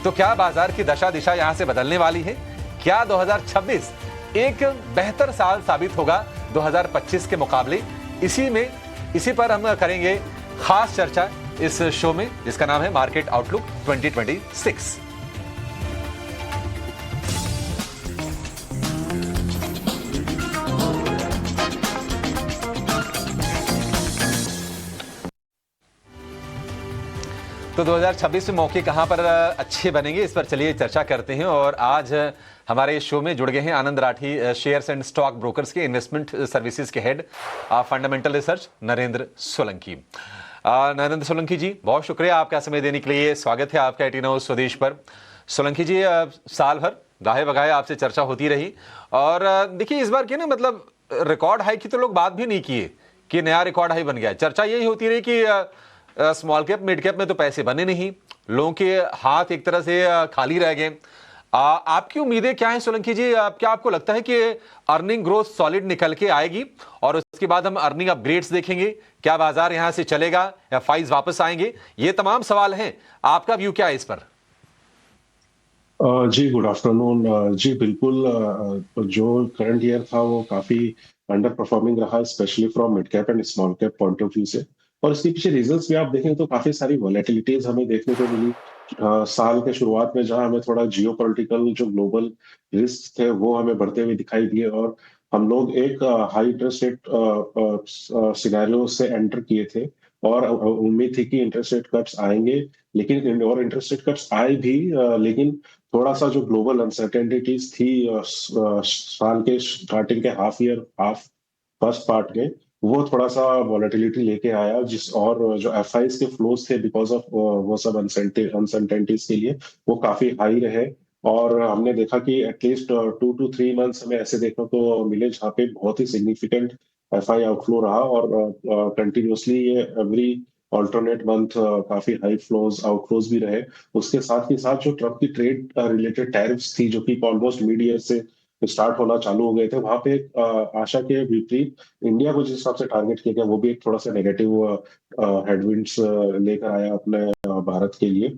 तो क्या बाजार की दशा दिशा यहां से बदलने वाली है? क्या 2026 एक बेहतर साल साबित होगा 2025 के मुकाबले? इसी पर हम करेंगे खास चर्चा इस शो में, जिसका नाम है मार्केट आउटलुक 2026। तो 2026 में मौके कहां पर अच्छे बनेंगे, इस पर चलिए चर्चा करते हैं। और आज हमारे शो में जुड़ गए हैं Anand Rathi, shares and stock brokers के इन्वेस्टमेंट सर्विसेज के head fundamental research, Narendra Solanki. Narendra Solanki ji, बहुत शुक्रिया आपका समय देने के लिए। स्वागत है आपका ईटी नाउ स्वदेश पर। सोलंकी जी, साल भर गाहे बगाहे आपसे चर्चा होती रही और देखिए इस बार की ना मतलब रिकॉर्ड हाई की तो लोग बात भी नहीं किए कि नया रिकॉर्ड हाई बन गया। चर्चा यही होती रही कि स्मॉल कैप मिड कैप में तो पैसे बने नहीं, लोगों के हाथ एक तरह से खाली रह गए। आपकी उम्मीदें क्या हैं सोलंकी जी? क्या आपको लगता है कि अर्निंग ग्रोथ सॉलिड निकल के आएगी और उसके बाद हम अर्निंग अपग्रेड्स देखेंगे? क्या बाजार यहां से चलेगा या फाइज वापस आएंगे? ये तमाम सवाल हैं, आपका व्यू क्या है इस पर? जी गुड आफ्टरनून। जी बिल्कुल, जो करंट ईयर था वो काफी अंडर परफॉर्मिंग रहा, specially from mid cap and small cap point of view से। और इसके पीछे रीजंस भी आप देखें तो काफी सारी वॉलेटिलिटीज हमें देखने को मिली। साल के शुरुआत में जहां हमें थोड़ा जियोपॉलिटिकल जो ग्लोबल रिस्क थे वो हमें बढ़ते हुए दिखाई दिए और हम लोग एक हाई इंटरेस्ट रेट सिनेरियो से एंटर किए थे और उम्मीद थी कि इंटरेस्ट रेट कट्स आएंगे, लेकिन और इंटरेस्ट रेट कट्स आए भी, लेकिन थोड़ा सा जो ग्लोबल अनसर्टेनिटीज थी साल के स्टार्टिंग के हाफ फर्स्ट पार्ट में, वो थोड़ा सा वॉलेटिलिटी लेके आया, और जो एफआईज के फ्लोज थे बिकॉज ऑफ वो सब अनसर्टेनिटीज के लिए वो काफी हाई रहे। और हमने देखा कि एटलीस्ट 2 to 3 मंथ्स हमें ऐसे देखने को मिले जहाँ पे बहुत ही सिग्निफिकेंट एफआई आउटफ्लो रहा और कंटिन्यूसली ये एवरी ऑल्टरनेट मंथ काफी हाई फ्लोज आउटफ्लोज भी रहे। उसके साथ ही साथ जो ट्रम्प की ट्रेड रिलेटेड टैरिफ्स थी जो कि ऑलमोस्ट मिड ईयर से स्टार्ट होना चालू हो गए थे, वहां पे आशा के विपरीत इंडिया को जिस हिसाब से टारगेट किया गया वो भी एक थोड़ा सा नेगेटिव हेडविंड्स लेकर आया अपने भारत के लिए।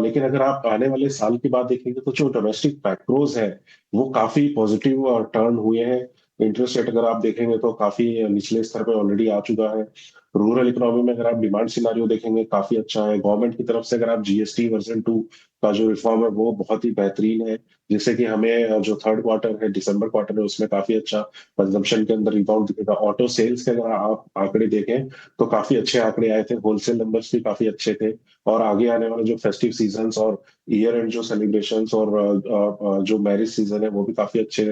लेकिन अगर आप आने वाले साल की बात देखेंगे तो जो डोमेस्टिक मैक्रोज है वो काफी पॉजिटिव टर्न हुए हैं। इंटरेस्ट रेट अगर आप देखेंगे तो काफी निचले स्तर पे ऑलरेडी आ चुका है। रूरल इकोनॉमी में अगर आप डिमांड सिनारियो देखेंगे काफी अच्छा है। गवर्नमेंट की तरफ से अगर आप जीएसटी वर्जन 2 का जो रिफॉर्म है वो बहुत ही बेहतरीन है, जिससे कि हमें जो थर्ड क्वार्टर है, दिसंबर क्वार्टर है, उसमें काफी अच्छा कंजम्पशन के अंदर रिबाउंड दिखेगा। ऑटो सेल्स के अगर आप आंकड़े देखें तो काफी अच्छे आंकड़े आए थे, होलसेल नंबर्स भी काफी अच्छे थे। और आगे आने वाले जो फेस्टिव सीजन और ईयर एंड जो सेलिब्रेशंस और जो मैरिज सीजन है वो भी काफी अच्छे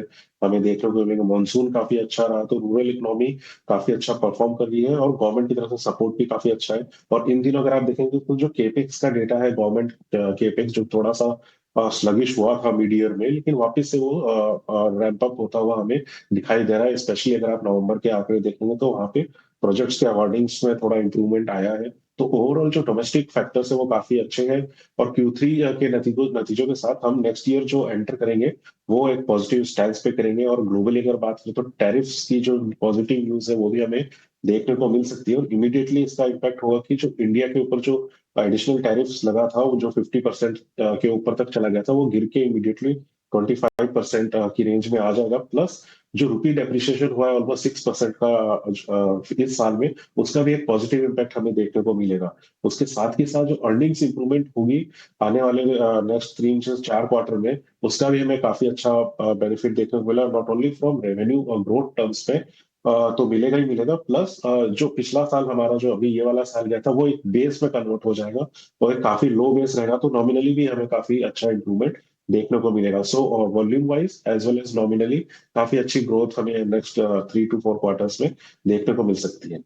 हमें देखने को मिलेंगे। मानसून काफी अच्छा रहा, तो रूरल इकोनॉमी काफी अच्छा परफॉर्म कर रही है और गवर्नमेंट की तरफ से सपोर्ट भी काफी अच्छा है। और इन दिनों अगर आप देखेंगे तो जो केपेक्स का डेटा है, गवर्नमेंट केपेक्स जो थोड़ा सा स्लगिश हुआ था मिड ईयर में, लेकिन वापस से वो रैंप अप होता हुआ हमें दिखाई दे रहा है। स्पेशली अगर आप नवंबर के आंकड़े देखेंगे तो वहां पे प्रोजेक्ट्स के अवार्डिंग्स में थोड़ा इंप्रूवमेंट आया है। तो ओवरऑल जो डोमेस्टिक फैक्टर्स है वो काफी अच्छे हैं। और Q3 के नतीजों के साथ हम नेक्स्ट ईयर जो एंटर करेंगे वो एक पॉजिटिव स्टैंस पे करेंगे। और ग्लोबली अगर बात करें तो टैरिफ्स की जो पॉजिटिव न्यूज है वो भी हमें देखने को मिल सकती है। और इमीडिएटली इसका इम्पैक्ट होगा कि जो इंडिया के ऊपर जो एडिशनल टैरिफ्स लगा था वो जो 50% के ऊपर तक चला गया था वो गिर के इमीडिएटली 25% की रेंज में आ जाएगा। प्लस जो रुपी डेप्रिसिएशन हुआ है ऑलमोस्ट 6% का इस साल में, उसका भी एक पॉजिटिव इम्पैक्ट हमें देखने को मिलेगा। उसके साथ ही साथ जो अर्निंग्स इंप्रूवमेंट होगी आने वाले नेक्स्ट 3 से 4 क्वार्टर में, उसका भी हमें काफी अच्छा बेनिफिट देखने को मिला, नॉट ओनली फ्रॉम रेवेन्यू और ग्रोथ टर्म्स पे तो मिलेगा ही मिलेगा। प्लस जो पिछला साल हमारा जो अभी ये वाला साल गया था वो एक बेस में कन्वर्ट हो जाएगा और एक काफी लो बेस रहेगा, तो नॉमिनली भी हमें काफी अच्छा इंप्रूवमेंट देखने को मिलेगा। So volume wise as well as nominally काफी अच्छी ग्रोथ हमें नेक्स्ट 3 to 4 क्वार्टर्स में देखने को मिल सकती है।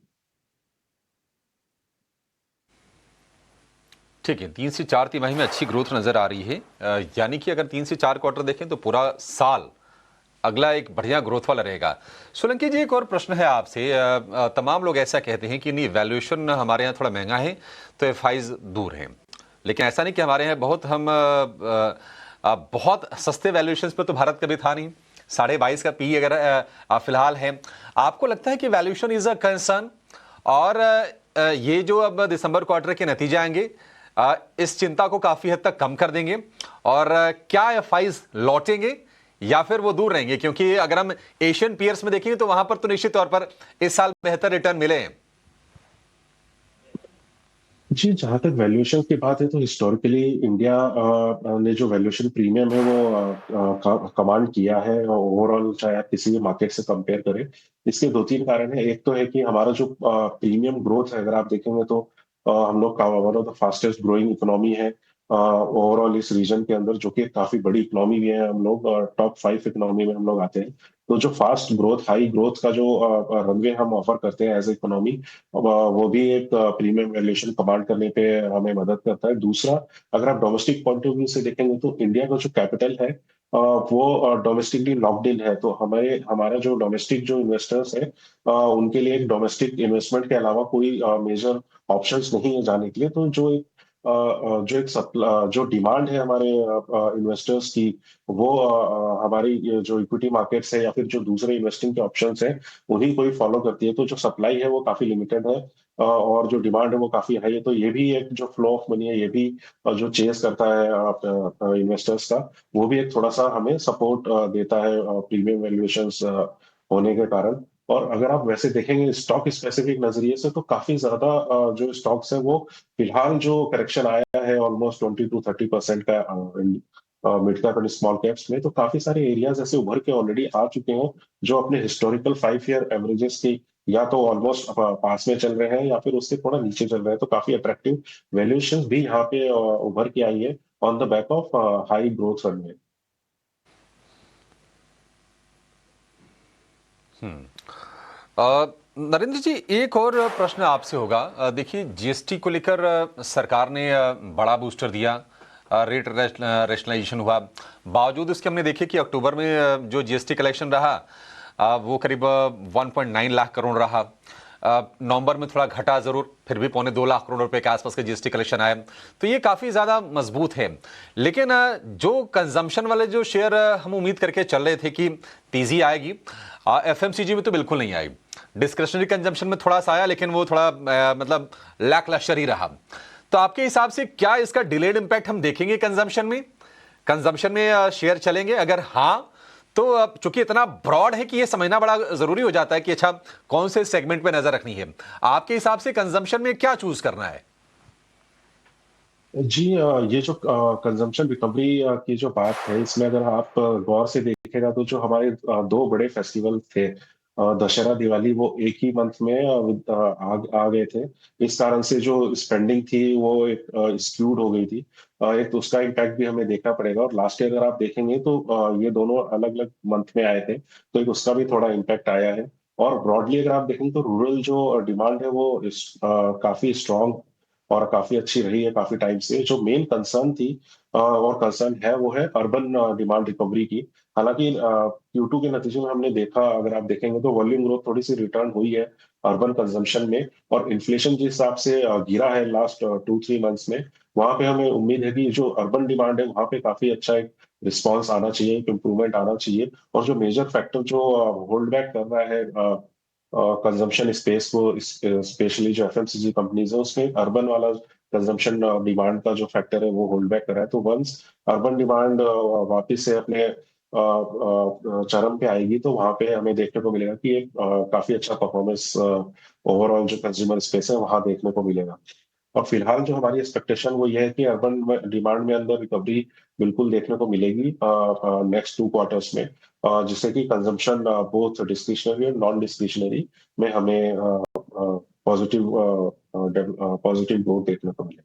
ठीक है, 3 से 4 तिमाही में अच्छी ग्रोथ नजर आ रही है। यानी कि अगर 3 से 4 क्वार्टर देखें तो पूरा साल अगला एक बढ़िया ग्रोथ वाला रहेगा। सोलंकी जी, एक और प्रश्न है आपसे। तमाम लोग ऐसा कहते हैं कि नहीं, वैल्यूएशन हमारे यहाँ थोड़ा महंगा है तो एफआईज दूर हैं, लेकिन ऐसा नहीं कि हमारे यहाँ बहुत सस्ते वैल्यूएशन पे तो भारत कभी था नहीं। 22.5 का पी अगर फिलहाल है, आपको लगता है कि वैल्यूएशन इज अ कंसर्न? और ये जो अब दिसंबर क्वार्टर के नतीजे आएंगे इस चिंता को काफी हद तक कम कर देंगे? और क्या एफआईज लौटेंगे या फिर वो दूर रहेंगे? क्योंकि अगर हम एशियन पीयर्स में देखेंगे तो वहां पर तो निश्चित तौर पर इस साल बेहतर रिटर्न मिले हैं। जी, जहां तक वैल्यूएशन की बात है तो हिस्टोरिकली इंडिया ने जो वैल्यूएशन प्रीमियम है वो कमांड किया है ओवरऑल, चाहे आप किसी भी मार्केट से कंपेयर करें। इसके 2-3 कारण है। एक तो है कि हमारा जो प्रीमियम ग्रोथ है, अगर आप देखेंगे तो हम लोग one of the fastest growing economy है ओवरऑल इस रीजन के अंदर, जो कि काफी बड़ी इकोनॉमी भी है। हम लोग टॉप 5 इकोनॉमी में हम लोग आते हैं। तो जो फास्ट ग्रोथ, हाई ग्रोथ का जो रनवे हम ऑफर करते हैं एज ए इकोनॉमी, वो भी एक प्रीमियम वैल्यूएशन कमांड करने पे हमें मदद करता है। दूसरा, अगर आप डोमेस्टिक पॉइंट ऑफ व्यू से देखेंगे तो इंडिया का जो कैपिटल है वो डोमेस्टिकली लॉक्ड इन है। तो हमारा जो डोमेस्टिक जो इन्वेस्टर्स है उनके लिए एक डोमेस्टिक इन्वेस्टमेंट के अलावा कोई मेजर ऑप्शंस नहीं है जाने के लिए। तो जो डिमांड है हमारे इन्वेस्टर्स की, वो हमारी जो इक्विटी मार्केट्स है या फिर जो दूसरे इन्वेस्टिंग के ऑप्शंस हैं उन्हीं को ही फॉलो करती है। तो जो सप्लाई है वो काफी लिमिटेड है और जो डिमांड है वो काफी हाई है। तो ये भी एक जो फ्लो ऑफ मनी है, ये भी जो चेस करता है इन्वेस्टर्स का, वो भी एक थोड़ा सा हमें सपोर्ट देता है प्रीमियम वैल्यूएशंस होने के कारण। और अगर आप वैसे देखेंगे स्टॉक स्पेसिफिक नजरिए से तो काफी ज्यादा जो स्टॉक्स है वो फिलहाल जो करेक्शन आया है ऑलमोस्ट 20 to 30% का mid cap and small caps में, तो काफी सारे एरियाज ऐसे उभर के ऑलरेडी आ चुके हैं जो अपने हिस्टोरिकल 5-year एवरेजेस की या तो ऑलमोस्ट पास में चल रहे हैं या फिर उससे थोड़ा नीचे चल रहे हैं। तो काफी अट्रैक्टिव वैल्यूएशन भी यहाँ पे उभर के आई है on the back of high growth runway. Narendra ji, एक और प्रश्न आपसे होगा। देखिए, जीएसटी को लेकर सरकार ने बड़ा बूस्टर दिया, रेट रैशनलाइजेशन हुआ। बावजूद इसके हमने देखे कि अक्टूबर में जो जीएसटी कलेक्शन रहा वो करीब 1.9 लाख करोड़ रहा। नवंबर में थोड़ा घटा जरूर, फिर भी 2.25 करोड़ रुपए के आसपास के जीएसटी कलेक्शन आए, तो ये काफी ज्यादा मजबूत है। लेकिन जो कंजम्पशन वाले जो शेयर हम उम्मीद करके चल रहे थे कि तेजी आएगी, एफएमसीजी में तो बिल्कुल नहीं आई। डिस्क्रिशनरी कंजम्पशन में थोड़ा सा आया, लेकिन वो थोड़ा मतलब लैकलस्टर ही रहा। तो आपके हिसाब से क्या इसका डिलेड इंपैक्ट हम देखेंगे कंजम्पशन में शेयर चलेंगे? अगर हाँ, तो अब चूंकि इतना ब्रॉड है कि ये समझना बड़ा जरूरी हो जाता है कि अच्छा कौन से सेगमेंट पे नजर रखनी है। आपके हिसाब से कंजम्पशन में क्या चूज करना है? जी, ये जो कंजम्पशन रिकवरी की जो बात है, इसमें अगर आप गौर से देखेगा तो जो हमारे दो बड़े फेस्टिवल थे, दशहरा दिवाली, वो एक ही मंथ में आ गए थे। इस कारण से जो स्पेंडिंग थी वो एक स्क्यूड हो गई थी। एक तो उसका इम्पैक्ट भी हमें देखना पड़ेगा, और लास्ट ईयर अगर आप देखेंगे तो ये दोनों अलग अलग मंथ में आए थे, तो एक उसका भी थोड़ा इम्पैक्ट आया है। और ब्रॉडली अगर आप देखेंगे तो रूरल जो डिमांड है वो काफी स्ट्रांग और काफी अच्छी रही है काफी टाइम से। जो मेन कंसर्न थी और कंसर्न है वो है अर्बन डिमांड रिकवरी की। हालांकि Q2 के नतीजे में हमने देखा, अगर आप देखेंगे तो वॉल्यूम ग्रोथ थोड़ी सी रिटर्न हुई है अर्बन कंजम्पशन में, और इन्फ्लेशन जिस हिसाब से गिरा है लास्ट 2-3 मंथ्स में, वहां पे हमें उम्मीद है कि जो अर्बन डिमांड है वहां पे काफी अच्छा एक रिस्पॉन्स आना चाहिए, एक इम्प्रूवमेंट आना चाहिए। और जो मेजर फैक्टर जो होल्ड बैक कर रहा है कंजम्पशन स्पेस को, स्पेशली जो एफएमसीजी कंपनीज है, उसमें अर्बन वाला कंजम्पशन डिमांड का जो फैक्टर है वो होल्ड बैक कर रहा है। तो वंस अर्बन डिमांड वापस से अपने चरम पे आएगी, तो वहां पे हमें देखने को मिलेगा कि एक काफी अच्छा परफॉर्मेंस ओवरऑल जो कंज्यूमर स्पेस है वहां देखने को मिलेगा। और फिलहाल जो हमारी एक्सपेक्टेशन वो ये है कि अर्बन डिमांड में अंदर रिकवरी बिल्कुल देखने को मिलेगी नेक्स्ट 2 क्वार्टर्स में, जिससे कि कंजम्पशन बोथ डिस्क्रिशनरी और नॉन डिस्क्रिशनरी में हमें पॉजिटिव पॉजिटिव ग्रोथ देखने को मिलेगा।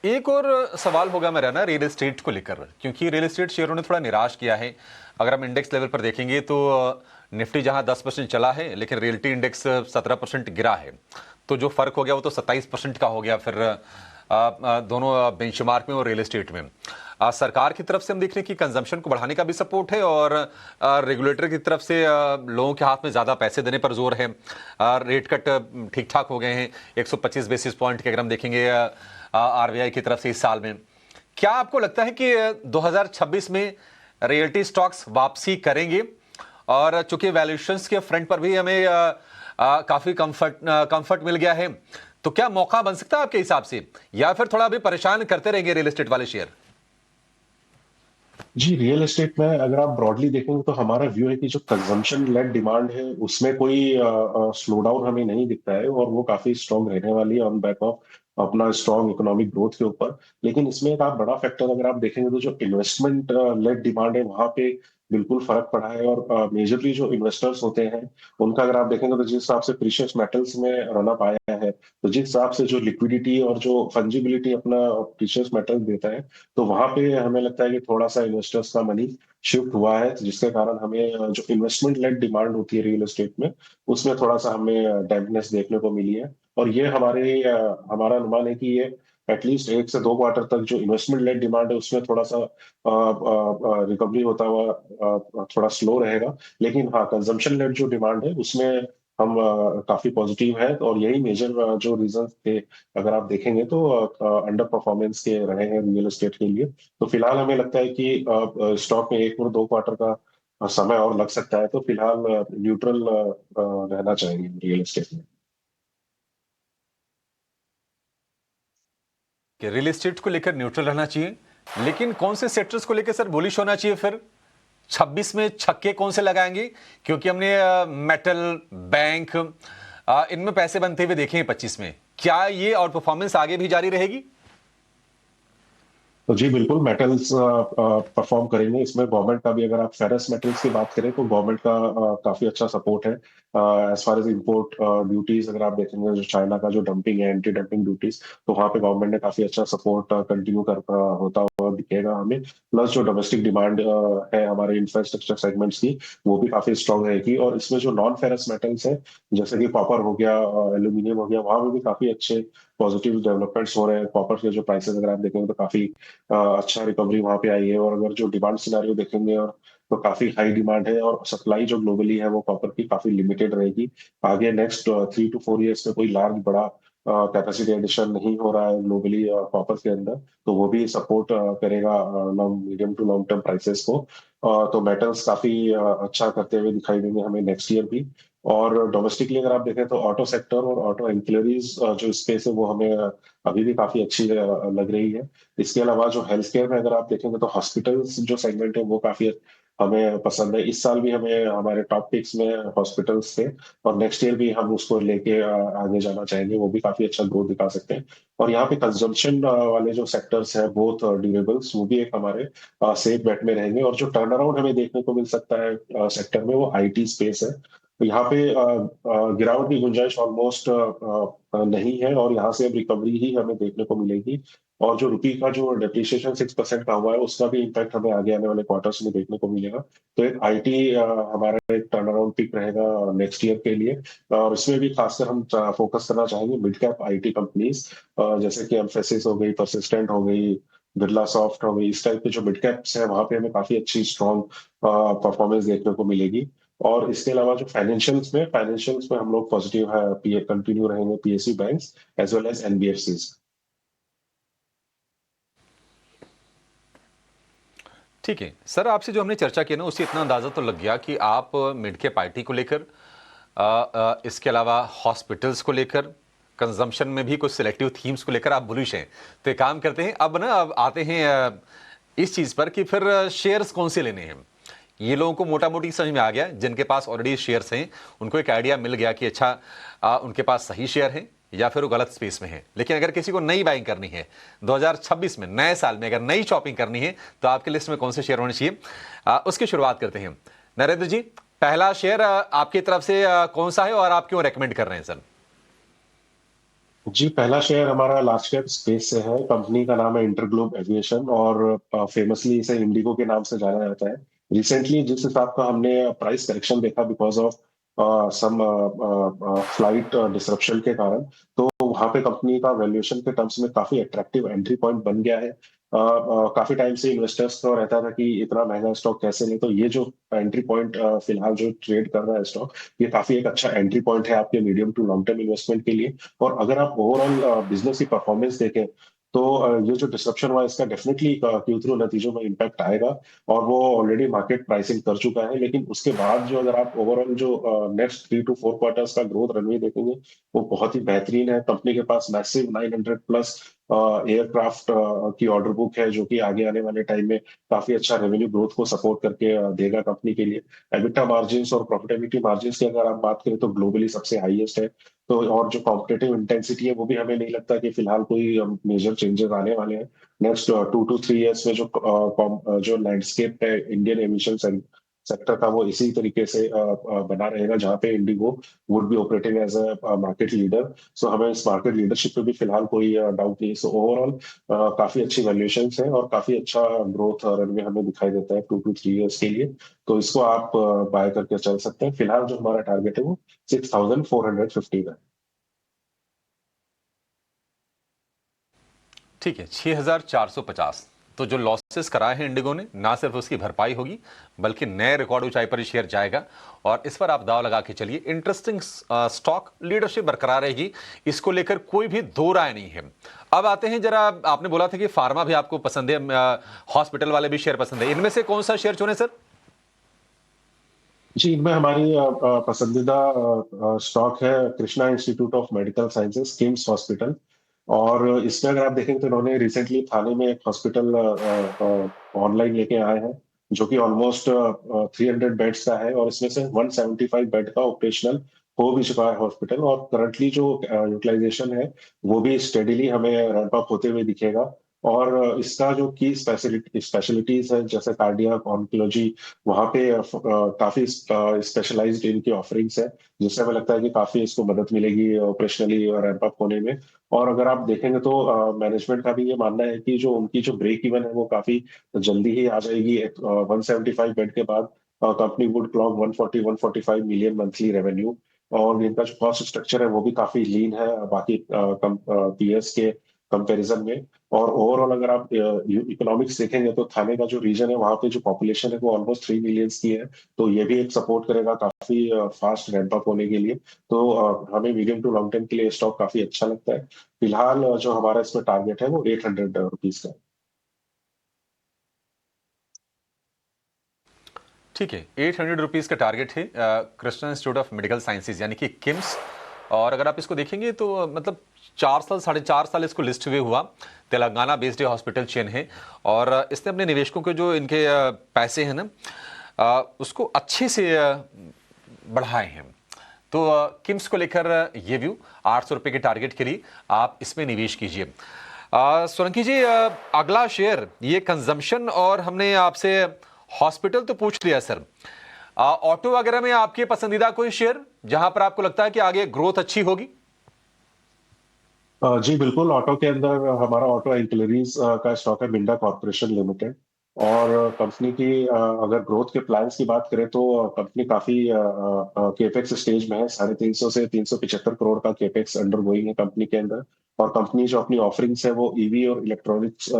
एक और सवाल होगा मेरा ना रियल एस्टेट को लेकर, क्योंकि रियल एस्टेट शेयरों ने थोड़ा निराश किया है। अगर हम इंडेक्स लेवल पर देखेंगे तो निफ्टी जहां 10% चला है, लेकिन रियल्टी इंडेक्स 17% गिरा है। तो जो फर्क हो गया वो तो 27% का हो गया फिर दोनों बेंचमार्क में और रियल एस्टेट में। सरकार की तरफ से हम देख रहे हैं कि कंजम्पशन को बढ़ाने का भी सपोर्ट है, और रेगुलेटर की तरफ से लोगों के हाथ में ज़्यादा पैसे देने पर जोर है। रेट कट ठीक ठाक हो गए हैं 125 बेसिस पॉइंट के, अगर हम देखेंगे आरबीआई की तरफ से इस साल में। क्या आपको लगता है कि 2026 में रियल्टी स्टॉक्स वापसी करेंगे? और चूंकि वैल्यूएशंस के फ्रंट पर भी हमें काफी कंफर्ट मिल गया है, तो क्या मौका बन सकता है आपके हिसाब से, या फिर थोड़ा अभी परेशान करते रहेंगे रियल एस्टेट वाले शेयर? जी, रियल एस्टेट में अगर आप ब्रॉडली देखेंगे तो हमारा व्यू है कि जो कंजम्पशन लेड डिमांड है उसमें कोई स्लो डाउन हमें नहीं दिखता है, और वो काफी स्ट्रांग रहने वाली है ऑन बैक ऑफ अपना स्ट्रांग इकोनॉमिक ग्रोथ के ऊपर। लेकिन इसमें एक आप बड़ा फैक्टर अगर आप देखेंगे तो जो इन्वेस्टमेंट लेड डिमांड है वहां पे बिल्कुल फर्क पड़ा है। और मेजरली जो इन्वेस्टर्स होते हैं उनका अगर आप देखेंगे तो जिस हिसाब से प्रीशियस मेटल्स में रनअप आया है, तो जिस हिसाब से जो लिक्विडिटी और जो फंजिबिलिटी अपना प्रीशियस मेटल देता है, तो वहां पे हमें लगता है कि थोड़ा सा इन्वेस्टर्स का मनी शिफ्ट हुआ है, जिसके कारण हमें जो इन्वेस्टमेंट लेड डिमांड होती है रियल एस्टेट में, उसमें थोड़ा सा हमें डैम्पनेस देखने को मिली है। और ये हमारा अनुमान है कि ये एटलीस्ट 1 से 2 क्वार्टर तक जो इन्वेस्टमेंट लेड डिमांड है उसमें थोड़ा सा रिकवरी होता हुआ थोड़ा स्लो रहेगा। लेकिन हाँ, कंजम्पशन लेड जो डिमांड है उसमें हम काफी पॉजिटिव है, और यही मेजर जो रीजन थे अगर आप देखेंगे तो अंडर परफॉर्मेंस के रहे हैं रियल एस्टेट के लिए। तो फिलहाल हमें लगता है कि स्टॉक में 1 और 2 क्वार्टर का समय और लग सकता है, तो फिलहाल न्यूट्रल रहना चाहिए रियल एस्टेट में। कि रियल एस्टेट को लेकर न्यूट्रल रहना चाहिए, लेकिन कौन से सेक्टर्स को लेकर सर बुलिश होना चाहिए? फिर 26 में छक्के कौन से लगाएंगे? क्योंकि हमने मेटल, बैंक, इनमें पैसे बनते हुए देखे हैं 25 में। क्या ये और परफॉर्मेंस आगे भी जारी रहेगी? तो जी बिल्कुल, मेटल्स परफॉर्म करेंगे। इसमें गवर्नमेंट का भी, अगर आप फेरस मेटल्स की बात करें तो गवर्नमेंट का काफी अच्छा सपोर्ट है as far as import duties. अगर आप देखेंगे जो चाइना का जो डंपिंग है, एंटी डंपिंग ड्यूटीज, तो वहां पे गवर्नमेंट ने काफी अच्छा सपोर्ट कंटिन्यू करता होता हुआ दिखेगा हमें। प्लस जो डोमेस्टिक डिमांड है हमारे इंफ्रास्ट्रक्चर सेगमेंट्स की, वो भी काफी स्ट्रांग रहेगी। और इसमें जो नॉन फेरस मेटल्स है, जैसे कि कॉपर हो गया, एल्यूमिनियम हो गया, वहां पे भी काफी अच्छे पॉजिटिव डेवलपमेंट्स हो रहे हैं। कॉपर के जो प्राइसेस अगर आप देखेंगे तो काफी अच्छा रिकवरी वहां पे आई है। और अगर जो डिमांड सिनेरियो देखेंगे और तो काफी हाई डिमांड है और सप्लाई जो ग्लोबली है वो कॉपर की काफी लिमिटेड रहेगी। आगे नेक्स्ट 3 to 4 years में कोई लार्ज बड़ा कैपेसिटी एडिशन नहीं हो रहा है ग्लोबली कॉपर के अंदर, तो वो भी सपोर्ट करेगा medium to long term prices को। तो मेटल्स काफी अच्छा करते हुए दिखाई देंगे हमें नेक्स्ट ईयर भी। और डोमेस्टिकली अगर आप देखें तो ऑटो सेक्टर और ऑटो एंसिलरीज जो स्पेस है वो हमें अभी भी काफी अच्छी लग रही है। इसके अलावा जो हेल्थ केयर में अगर आप देखेंगे तो हॉस्पिटल्स जो सेगमेंट है वो काफी हमें पसंद है। इस साल भी हमें हमारे टॉप पिक्स में हॉस्पिटल्स थे और नेक्स्ट ईयर भी हम उसको लेके आगे जाना चाहेंगे, वो भी काफी अच्छा ग्रोथ दिखा सकते हैं। और यहाँ पे कंजम्पशन वाले जो सेक्टर्स हैं बोथ ड्यूरेबल्स वो भी एक हमारे सेफ बेट में रहेंगे। और जो टर्न अराउंड हमें देखने को मिल सकता है सेक्टर में वो आईटी स्पेस है। तो यहाँ पे गिरावट की गुंजाइश ऑलमोस्ट नहीं है और यहाँ से अब रिकवरी ही हमें देखने को मिलेगी। और जो रुपी का जो डेप्रिसिएशन 6% का हुआ है उसका भी इम्पैक्ट हमें आगे आने वाले क्वार्टर्स में देखने को मिलेगा। तो एक आईटी हमारा एक टर्न अराउंड पिक रहेगा नेक्स्ट ईयर के लिए। और इसमें भी खासकर हम फोकस करना चाहेंगे मिड कैप आईटी कंपनीज, जैसे कि एम्फेसिस हो गई, परसिस्टेंट हो गई, बिरला सॉफ्ट हो गई। इस टाइप के जो मिड कैप्स है वहां पे हमें काफी अच्छी स्ट्रॉन्ग परफॉर्मेंस देखने को मिलेगी। और इसके अलावा जो फाइनेंशियल्स में हम लोग पॉजिटिव है, कंटिन्यू रहेंगे PSU banks as well as NBFCs. ठीक है सर, आपसे जो हमने चर्चा की ना उससे इतना अंदाजा तो लग गया कि आप मिड कैप आईटी को लेकर, इसके अलावा हॉस्पिटल्स को लेकर, कंजम्पशन में भी कुछ सिलेक्टिव थीम्स को लेकर आप बुलिश हैं। तो एक काम करते हैं, अब आते हैं इस चीज पर कि फिर शेयर्स कौन से लेने हैं। ये लोगों को मोटा मोटी समझ में आ गया, जिनके पास ऑलरेडी शेयर्स हैं उनको एक आइडिया मिल गया कि अच्छा उनके पास सही शेयर हैं या फिर वो गलत स्पेस में है। लेकिन अगर किसी को नई बाइंग करनी है 2026 में, नए साल में अगर नई शॉपिंग करनी है, तो आपके लिस्ट में कौन से शेयर होने चाहिए, उसकी शुरुआत करते हैं। नरेंद्र जी, पहला शेयर आपकी तरफ से कौन सा है और आप क्यों रेकमेंड कर रहे हैं सर? जी, पहला शेयर हमारा लार्ज कैप स्पेस से है। कंपनी का नाम है इंटरग्लोब एविएशन और फेमसली इसे इंडिगो के नाम से जाना जाता है। रिसेंटली जिस हिसाब का हमने प्राइस करेक्शन देखा because of some flight disruption के कारण, तो वहां पे कंपनी का वैल्यूएशन के टर्म्स में काफी अट्रैक्टिव एंट्री पॉइंट बन गया है। काफी टाइम से इन्वेस्टर्स को रहता था कि इतना महंगा स्टॉक कैसे ले, तो ये जो एंट्री पॉइंट फिलहाल जो ट्रेड कर रहा है स्टॉक, ये काफी एक अच्छा एंट्री पॉइंट है आपके medium to long term investment के लिए। और अगर आप ओवरऑल बिजनेस की परफॉर्मेंस देखें तो ये जो डिसरप्शन हुआ इसका डेफिनेटली Q3 नतीजों में इम्पैक्ट आएगा और वो ऑलरेडी मार्केट प्राइसिंग कर चुका है। लेकिन उसके बाद जो अगर आप ओवरऑल जो नेक्स्ट 3 to 4 क्वार्टर्स का ग्रोथ रनवे देखेंगे वो बहुत ही बेहतरीन है। कंपनी के पास मैसिव 900+ एयरक्राफ्ट की ऑर्डर बुक है जो कि आगे आने वाले टाइम में काफी अच्छा रेवेन्यू ग्रोथ को सपोर्ट करके देगा कंपनी के लिए। एबिटा मार्जिन्स और प्रॉफिटेबिलिटी मार्जिन्स की अगर आप बात करें तो ग्लोबली सबसे हाईएस्ट है। तो और जो कॉम्पिटेटिव इंटेंसिटी है वो भी हमें नहीं लगता कि फिलहाल कोई मेजर चेंजेस आने वाले हैं। नेक्स्ट 2 to 3 years में जो लैंडस्केप है इंडियन एमिशन सेक्टर का वो इसी तरीके से बना रहेगा जहां पे IndiGo would be operating as a market leader. So हमें इस मार्केट लीडरशिप पे भी फिलहाल कोई डाउट नहीं। सो ओवरऑल काफी अच्छी वैल्यूएशन है और काफी अच्छा ग्रोथ रनवे हमें दिखाई देता है 2 to 3 years के लिए। तो इसको आप बाय करके चल सकते हैं। फिलहाल जो हमारा टारगेट है वो 6450 का है। ठीक है, 6450। तो जो लॉसेस कराए हैं इंडिगो ने, ना सिर्फ उसकी भरपाई होगी बल्कि नए रिकॉर्ड ऊंचाई पर शेयर जाएगा और इस पर आप दाव लगा के चलिए। इंटरेस्टिंग स्टॉक, लीडरशिप बरकरार रहेगी, इसको लेकर कोई भी दो राय नहीं है। अब आते हैं जरा, आपने बोला था कि फार्मा भी आपको पसंद है, हॉस्पिटल वाले भी शेयर पसंद है, इनमें से कौन सा शेयर चुने सर? जी, इनमें हमारी पसंदीदा स्टॉक है Krishna institute of medical sciences, KIMS hospital. और इसमें अगर आप देखें तो इन्होंने रिसेंटली थाने में एक हॉस्पिटल ऑनलाइन लेके आए हैं जो कि ऑलमोस्ट 300 बेड्स का है और इसमें से 175 बेड का ऑपरेशनल हो भी चुका है हॉस्पिटल। और करंटली जो यूटिलाइजेशन है वो भी स्टेडीली हमें रैंप अप होते हुए दिखेगा। और इसका जो की स्पेशलिटीज है जैसे कार्डियक ऑन्कोलॉजी, वहाँ पे काफी स्पेशलाइज्ड इनकी ऑफरिंग्स है जिससे हमें लगता है कि काफी इसको मदद मिलेगी ऑपरेशनली रैंप अप होने में। और अगर आप देखेंगे तो मैनेजमेंट का भी ये मानना है कि जो उनकी जो ब्रेक इवन है वो काफी जल्दी ही आ जाएगी। 175 बेड के बाद company would clock 140-145 million monthly revenue. और इनका जो कॉस्ट स्ट्रक्चर है वो भी काफी लीन है बाकी पीएस के कंपैरिजन में। और ओवरऑल अगर आप इकोनॉमिक्स देखेंगे तो थाने का जो रीजन है वहां पे जो पॉपुलेशन है वो ऑलमोस्ट 3 मिलियन की है, तो ये भी एक सपोर्ट करेगा काफी फास्ट रैंप अप होने के लिए। तो हमें मीडियम टू लॉन्ग टर्म के लिए स्टॉक काफी अच्छा लगता है। फिलहाल जो हमारा इसमें टारगेट है वो 800 रुपीज का है। ठीक है, 800 रुपीज़ का टारगेट है Krishna institute of medical sciences यानी कि किम्स। और अगर आप इसको देखेंगे तो मतलब 4 साल 4.5 साल इसको लिस्ट हुए हुआ, तेलंगाना बेस्ड हॉस्पिटल चेन है। और इसने अपने निवेशकों के जो इनके पैसे हैं ना उसको अच्छे से बढ़ाए हैं। तो किम्स को लेकर ये व्यू 800 रुपये के टारगेट के लिए आप इसमें निवेश कीजिए। सोलंकी जी, अगला शेयर ये कंजम्पशन, और हमने आपसे हॉस्पिटल तो पूछ लिया सर, ऑटो वगैरह में आपके पसंदीदा कोई शेयर जहां पर आपको लगता है कि आगे ग्रोथ अच्छी होगी? जी बिल्कुल, ऑटो के अंदर हमारा ऑटो एंसिलरीज का स्टॉक है मिंडा कॉर्पोरेशन लिमिटेड। और कंपनी की अगर ग्रोथ के प्लान्स की बात करें तो कंपनी काफी केपेक्स स्टेज में है। 350 से 375 करोड़ का केपेक्स अंडर गोइंग है कंपनी के अंदर। और कंपनी जो अपनी ऑफरिंग्स है वो ईवी और इलेक्ट्रॉनिक्स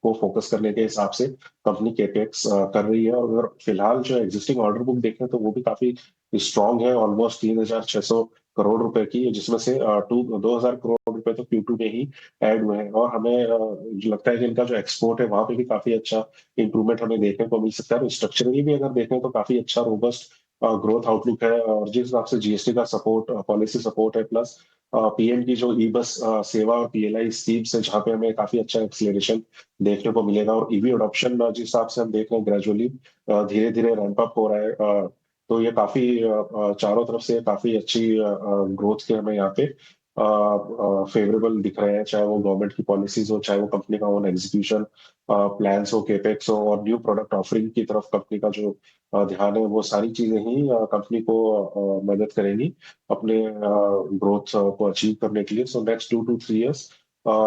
को फोकस करने के हिसाब से कंपनी केपेक्स कर रही है। और अगर फिलहाल जो एग्जिस्टिंग ऑर्डर बुक देखें तो वो भी काफी स्ट्रांग है, ऑलमोस्ट 3600 करोड़ रुपए की, जिसमें से 2000 करोड़ रुपए तो Q2 में ही ऐड हुए हैं। और हमें जो लगता है कि इनका जो एक्सपोर्ट है वहां पे भी काफी अच्छा इंप्रूवमेंट हमें देखने को मिल सकता है। स्ट्रक्चरली भी अगर देखें तो काफी अच्छा रोबस्ट ग्रोथ आउटलुक है। और जिस हिसाब से जीएसटी का सपोर्ट, पॉलिसी सपोर्ट है, प्लस पीएम की जो ई बस सेवा और पीएलआई स्कीम से जहाँ पे हमें काफी अच्छा एक्सीलरेशन देखने को मिलेगा। और ईवी अडॉप्शन जिस हिसाब से हम देख रहे हैं ग्रेजुअली धीरे धीरे रैंप अप हो रहा है, तो ये काफी चारों तरफ से काफी अच्छी ग्रोथ के हमें यहाँ पे फेवरेबल दिख रहे हैं, चाहे वो गवर्नमेंट की पॉलिसीज हो, चाहे वो कंपनी का ओन एग्जीक्यूशन प्लान्स हो, केपेक्स हो, और न्यू प्रोडक्ट ऑफरिंग की तरफ कंपनी का जो ध्यान है, वो सारी चीजें ही कंपनी को मदद करेंगी अपने ग्रोथ को अचीव करने के लिए। So next 2 to 3 years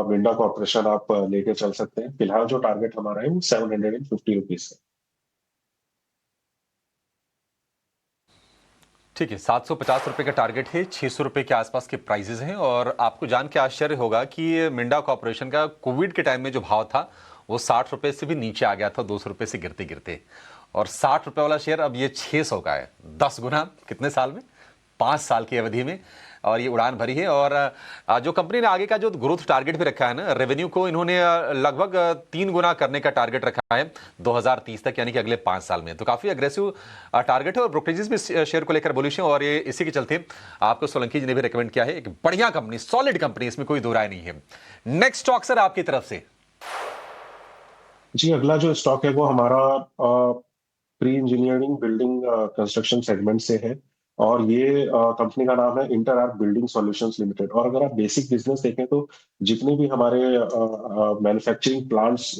Minda corporation आप लेके चल सकते हैं। फिलहाल जो टारगेट हमारा है वो 750 रुपीज है। ठीक है, 750 रुपये का टारगेट है, 600 रुपये के आसपास के प्राइजेस हैं। और आपको जान के आश्चर्य होगा कि मिंडा कॉर्पोरेशन का कोविड के टाइम में जो भाव था वो 60 रुपये से भी नीचे आ गया था, 200 रुपये से गिरते गिरते। और 60 रुपये वाला शेयर अब ये 600 का है, 10 गुना कितने साल में? 5 साल की अवधि में। और ये उड़ान भरी है। और जो कंपनी ने आगे का जो ग्रोथ टारगेट भी रखा है ना, रेवेन्यू को इन्होंने लगभग 3 गुना करने का टारगेट रखा है 2030 तक, यानी कि अगले 5 साल में। तो काफी अग्रेसिव टारगेट है। और ब्रोकरेजेस भी शेयर को लेकर बुलिश है। और ये इसी के चलते आपको सोलंकी जी ने भी रिकमेंड किया है, एक बढ़िया कंपनी, सॉलिड कंपनी, इसमें कोई दो राय नहीं है। नेक्स्ट स्टॉक सर आपकी तरफ से? जी, अगला जो स्टॉक है वो हमारा pre engineering building construction segment से है। और ये कंपनी का नाम है inter arc building solutions limited. और अगर आप बेसिक बिजनेस देखें तो जितने भी हमारे मैन्युफैक्चरिंग प्लांट्स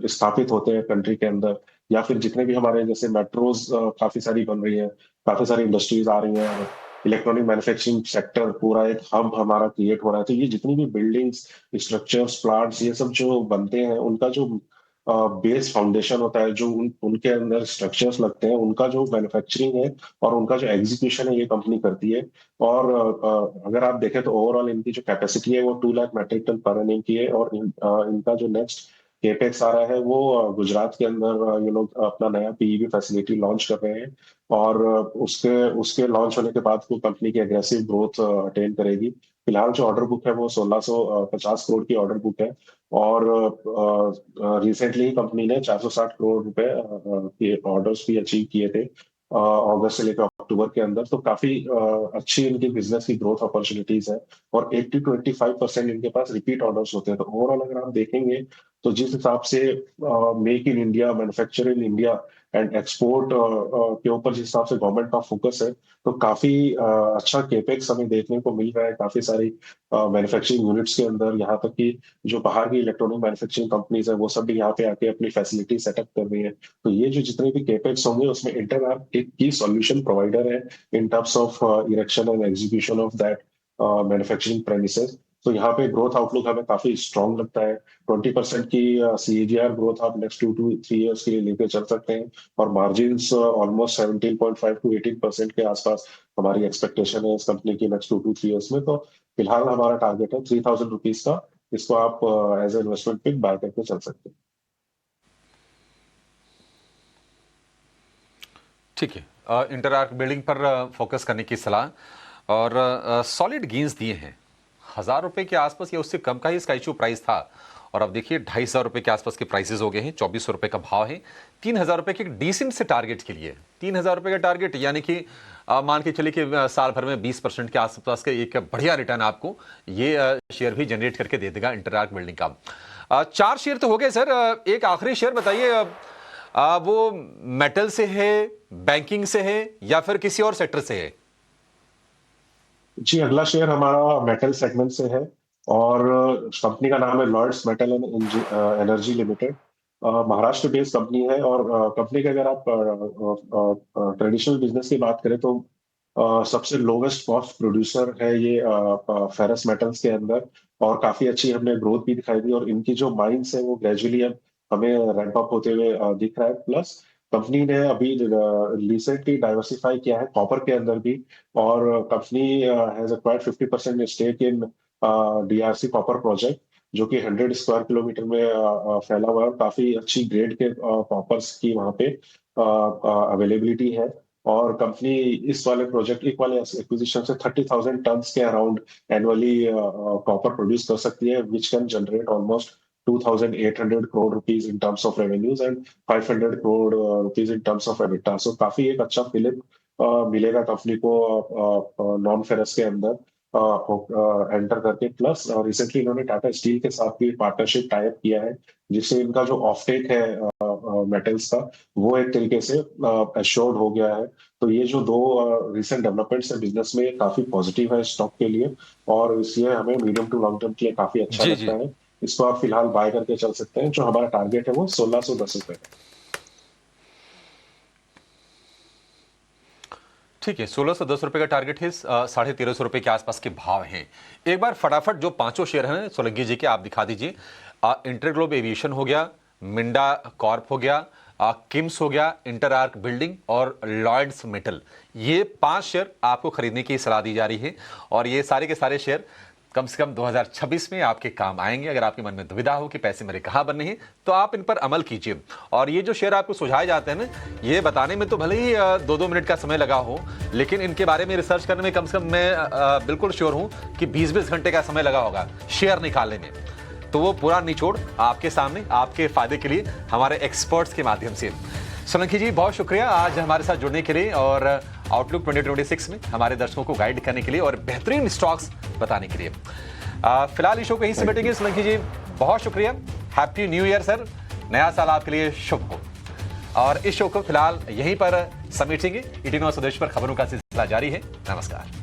स्थापित होते हैं कंट्री के अंदर, या फिर जितने भी हमारे जैसे मेट्रोज काफी सारी बन रही है, काफी सारी इंडस्ट्रीज आ रही हैं, इलेक्ट्रॉनिक मैन्युफैक्चरिंग सेक्टर पूरा एक हब हमारा क्रिएट हो रहा है। तो ये जितनी भी बिल्डिंग्स, स्ट्रक्चर्स, प्लांट्स, ये सब जो बनते हैं, उनका जो बेस फाउंडेशन होता है, जो उनके अंदर स्ट्रक्चर्स लगते हैं, उनका जो मैन्युफैक्चरिंग है और उनका जो एग्जीक्यूशन है, ये कंपनी करती है। और अगर आप देखें तो ओवरऑल इनकी जो कैपेसिटी है वो 2 lakh metric tonne per annum की है। और इनका जो नेक्स्ट केपेक्स आ रहा है वो गुजरात के अंदर ये लोग अपना नया पीईवी फैसिलिटी लॉन्च कर रहे हैं। और उसके उसके लॉन्च होने के बाद वो कंपनी की एग्रेसिव ग्रोथ अटेन करेगी। फिलहाल जो ऑर्डर बुक है वो 1650 करोड़ की ऑर्डर बुक है। और रिसेंटली कंपनी ने 460 करोड़ रुपए के ऑर्डर्स भी अचीव किए थे अगस्त से लेकर अक्टूबर के अंदर। तो काफी अच्छी इनकी बिजनेस की ग्रोथ अपॉर्चुनिटीज है। और 80-25% इनके पास रिपीट ऑर्डर्स होते हैं। तो ओवरऑल अगर आप देखेंगे तो जिस हिसाब से make in India, manufacture in India and export के ऊपर जिस हिसाब से गवर्नमेंट का फोकस है, तो काफी अच्छा केपेक्स हमें देखने को मिल रहा है काफी सारी मैन्युफैक्चरिंग यूनिट्स के अंदर। यहाँ तक कि जो बाहर की इलेक्ट्रॉनिक मैन्युफैक्चरिंग कंपनीज है वो सब भी यहाँ पे आके अपनी फैसिलिटी सेटअप कर रही है। तो ये जो जितने भी केपेक्स होंगे उसमें इंटरआर्क एक की सॉल्यूशन प्रोवाइडर है in terms of erection and execution of that manufacturing premises. तो यहाँ पे ग्रोथ आउटलुक हमें काफी स्ट्रांग लगता है। 20% की CAGR ग्रोथ आप नेक्स्ट 2 to 3 ईयर्स के लिए लेके चल सकते हैं, और मार्जिन्स ऑलमोस्ट 17.5 to 18% के आसपास हमारी एक्सपेक्टेशन है इस कंपनी की नेक्स्ट 2 to 3 ईयर्स में। तो फिलहाल हमारा टारगेट है 3000 रुपीज का, इसको आप as a investment pick buy करके चल सकते हैं। ठीक है, इंटरआर्क बिल्डिंग पर फोकस करने की सलाह और सॉलिड गेन्स दिए हैं। 1000 रुपए के आसपास या उससे कम का ही इसका इशू प्राइस था, और अब देखिए 2500 रुपए के आसपास के प्राइसेस हो गए हैं। 2400 रुपए का भाव है। 3000 रुपए के डिसेंट से टारगेट के लिए 3000 रुपए का टारगेट, यानी कि मान के चलिए कि साल भर में 20% के आसपास के एक बढ़िया रिटर्न आपको ये शेयर भी जनरेट करके दे देगा इंटरआर्क बिल्डिंग का। 4 शेयर तो हो गए सर, एक आखिरी शेयर बताइए, वो मेटल से है, बैंकिंग से है, या फिर किसी और सेक्टर से है? जी, अगला शेयर हमारा मेटल सेगमेंट से है, और कंपनी का नाम है Lloyds Metal and Energy Limited. Maharashtra based company है, और कंपनी के अगर आप ट्रेडिशनल बिजनेस की बात करें तो सबसे लोवेस्ट कॉस्ट प्रोड्यूसर है ये फेरस मेटल्स के अंदर, और काफी अच्छी हमने ग्रोथ भी दिखाई दी, और इनकी जो माइंस है वो ग्रेजुअली अब हमें रैंप अप होते हुए दिख रहा है। प्लस कंपनी ने अभी रिसेंटली डाइवर्सिफाई किया है कॉपर के अंदर भी, और company has acquired 50% stake in DRC copper project, जो कि 100 स्क्वायर किलोमीटर में फैला हुआ है। काफी अच्छी ग्रेड के कॉपर्स की वहां पे अवेलेबिलिटी है, और कंपनी इस वाले प्रोजेक्ट वाले एक्विजिशन से 30,000 टन के अराउंड एनुअली कॉपर प्रोड्यूस कर सकती है, which can generate almost 2,800 crore rupees in terms of revenues and 500 crore rupees in terms of EBITDA. So काफी एक अच्छा फिलिप मिलेगा कंपनी को नॉन फेरस के अंदर एंटर करके। प्लस रिसेंटली इन्होंने टाटा स्टील के साथ भी पार्टनरशिप टाई अप किया है, जिससे इनका जो ऑफटेक है मेटल्स का वो एक तरीके से एश्योर्ड हो गया है। तो ये जो 2 रिसेंट डेवलपमेंट्स है बिजनेस में, काफी पॉजिटिव है स्टॉक के लिए, और इसलिए हमें मीडियम टू लॉन्ग टर्म के लिए काफी अच्छा लगता है। इसको आप फिलहाल बाय करके चल सकते हैं। जो हमारा टारगेट है वो 1610 रुपए है। ठीक है, 1610 रुपए का टारगेट है। 1350 रुपए के आसपास के भाव हैं। एक बार फटाफट जो 5 शेयर हैं सोलंकी जी के आप दिखा दीजिए। इंटरग्लोब एविएशन हो गया, मिंडा कॉर्प हो गया, किम्स हो गया, इंटरआर्क बिल्डिंग और लॉयड्स मेटल। ये 5 शेयर आपको खरीदने की सलाह दी जा रही है, और ये सारे के सारे शेयर कम से कम 2026 में आपके काम आएंगे। अगर आपके मन में दुविधा हो कि पैसे मेरे कहाँ बनने हैं, तो आप इन पर अमल कीजिए। और ये जो शेयर आपको सुझाए जाते हैं ना, ये बताने में तो भले ही 2-2 मिनट का समय लगा हो, लेकिन इनके बारे में रिसर्च करने में कम से कम मैं बिल्कुल श्योर हूँ कि 20-20 घंटे का समय लगा होगा शेयर निकालने में। तो वो पूरा निचोड़ आपके सामने, आपके फायदे के लिए, हमारे एक्सपर्ट्स के माध्यम से। सोलंकी जी, बहुत शुक्रिया आज हमारे साथ जुड़ने के लिए, और आउटलुक 2026 में हमारे दर्शकों को गाइड करने के लिए और बेहतरीन स्टॉक्स बताने के लिए। फिलहाल इस शो को यहीं से बैठेंगे। सोलंकी जी, बहुत शुक्रिया। हैप्पी न्यू ईयर सर, नया साल आपके लिए शुभ हो। और इस शो को फिलहाल यहीं पर समेटेंगे। ET9 स्वदेश पर खबरों का सिलसिला जारी है। नमस्कार।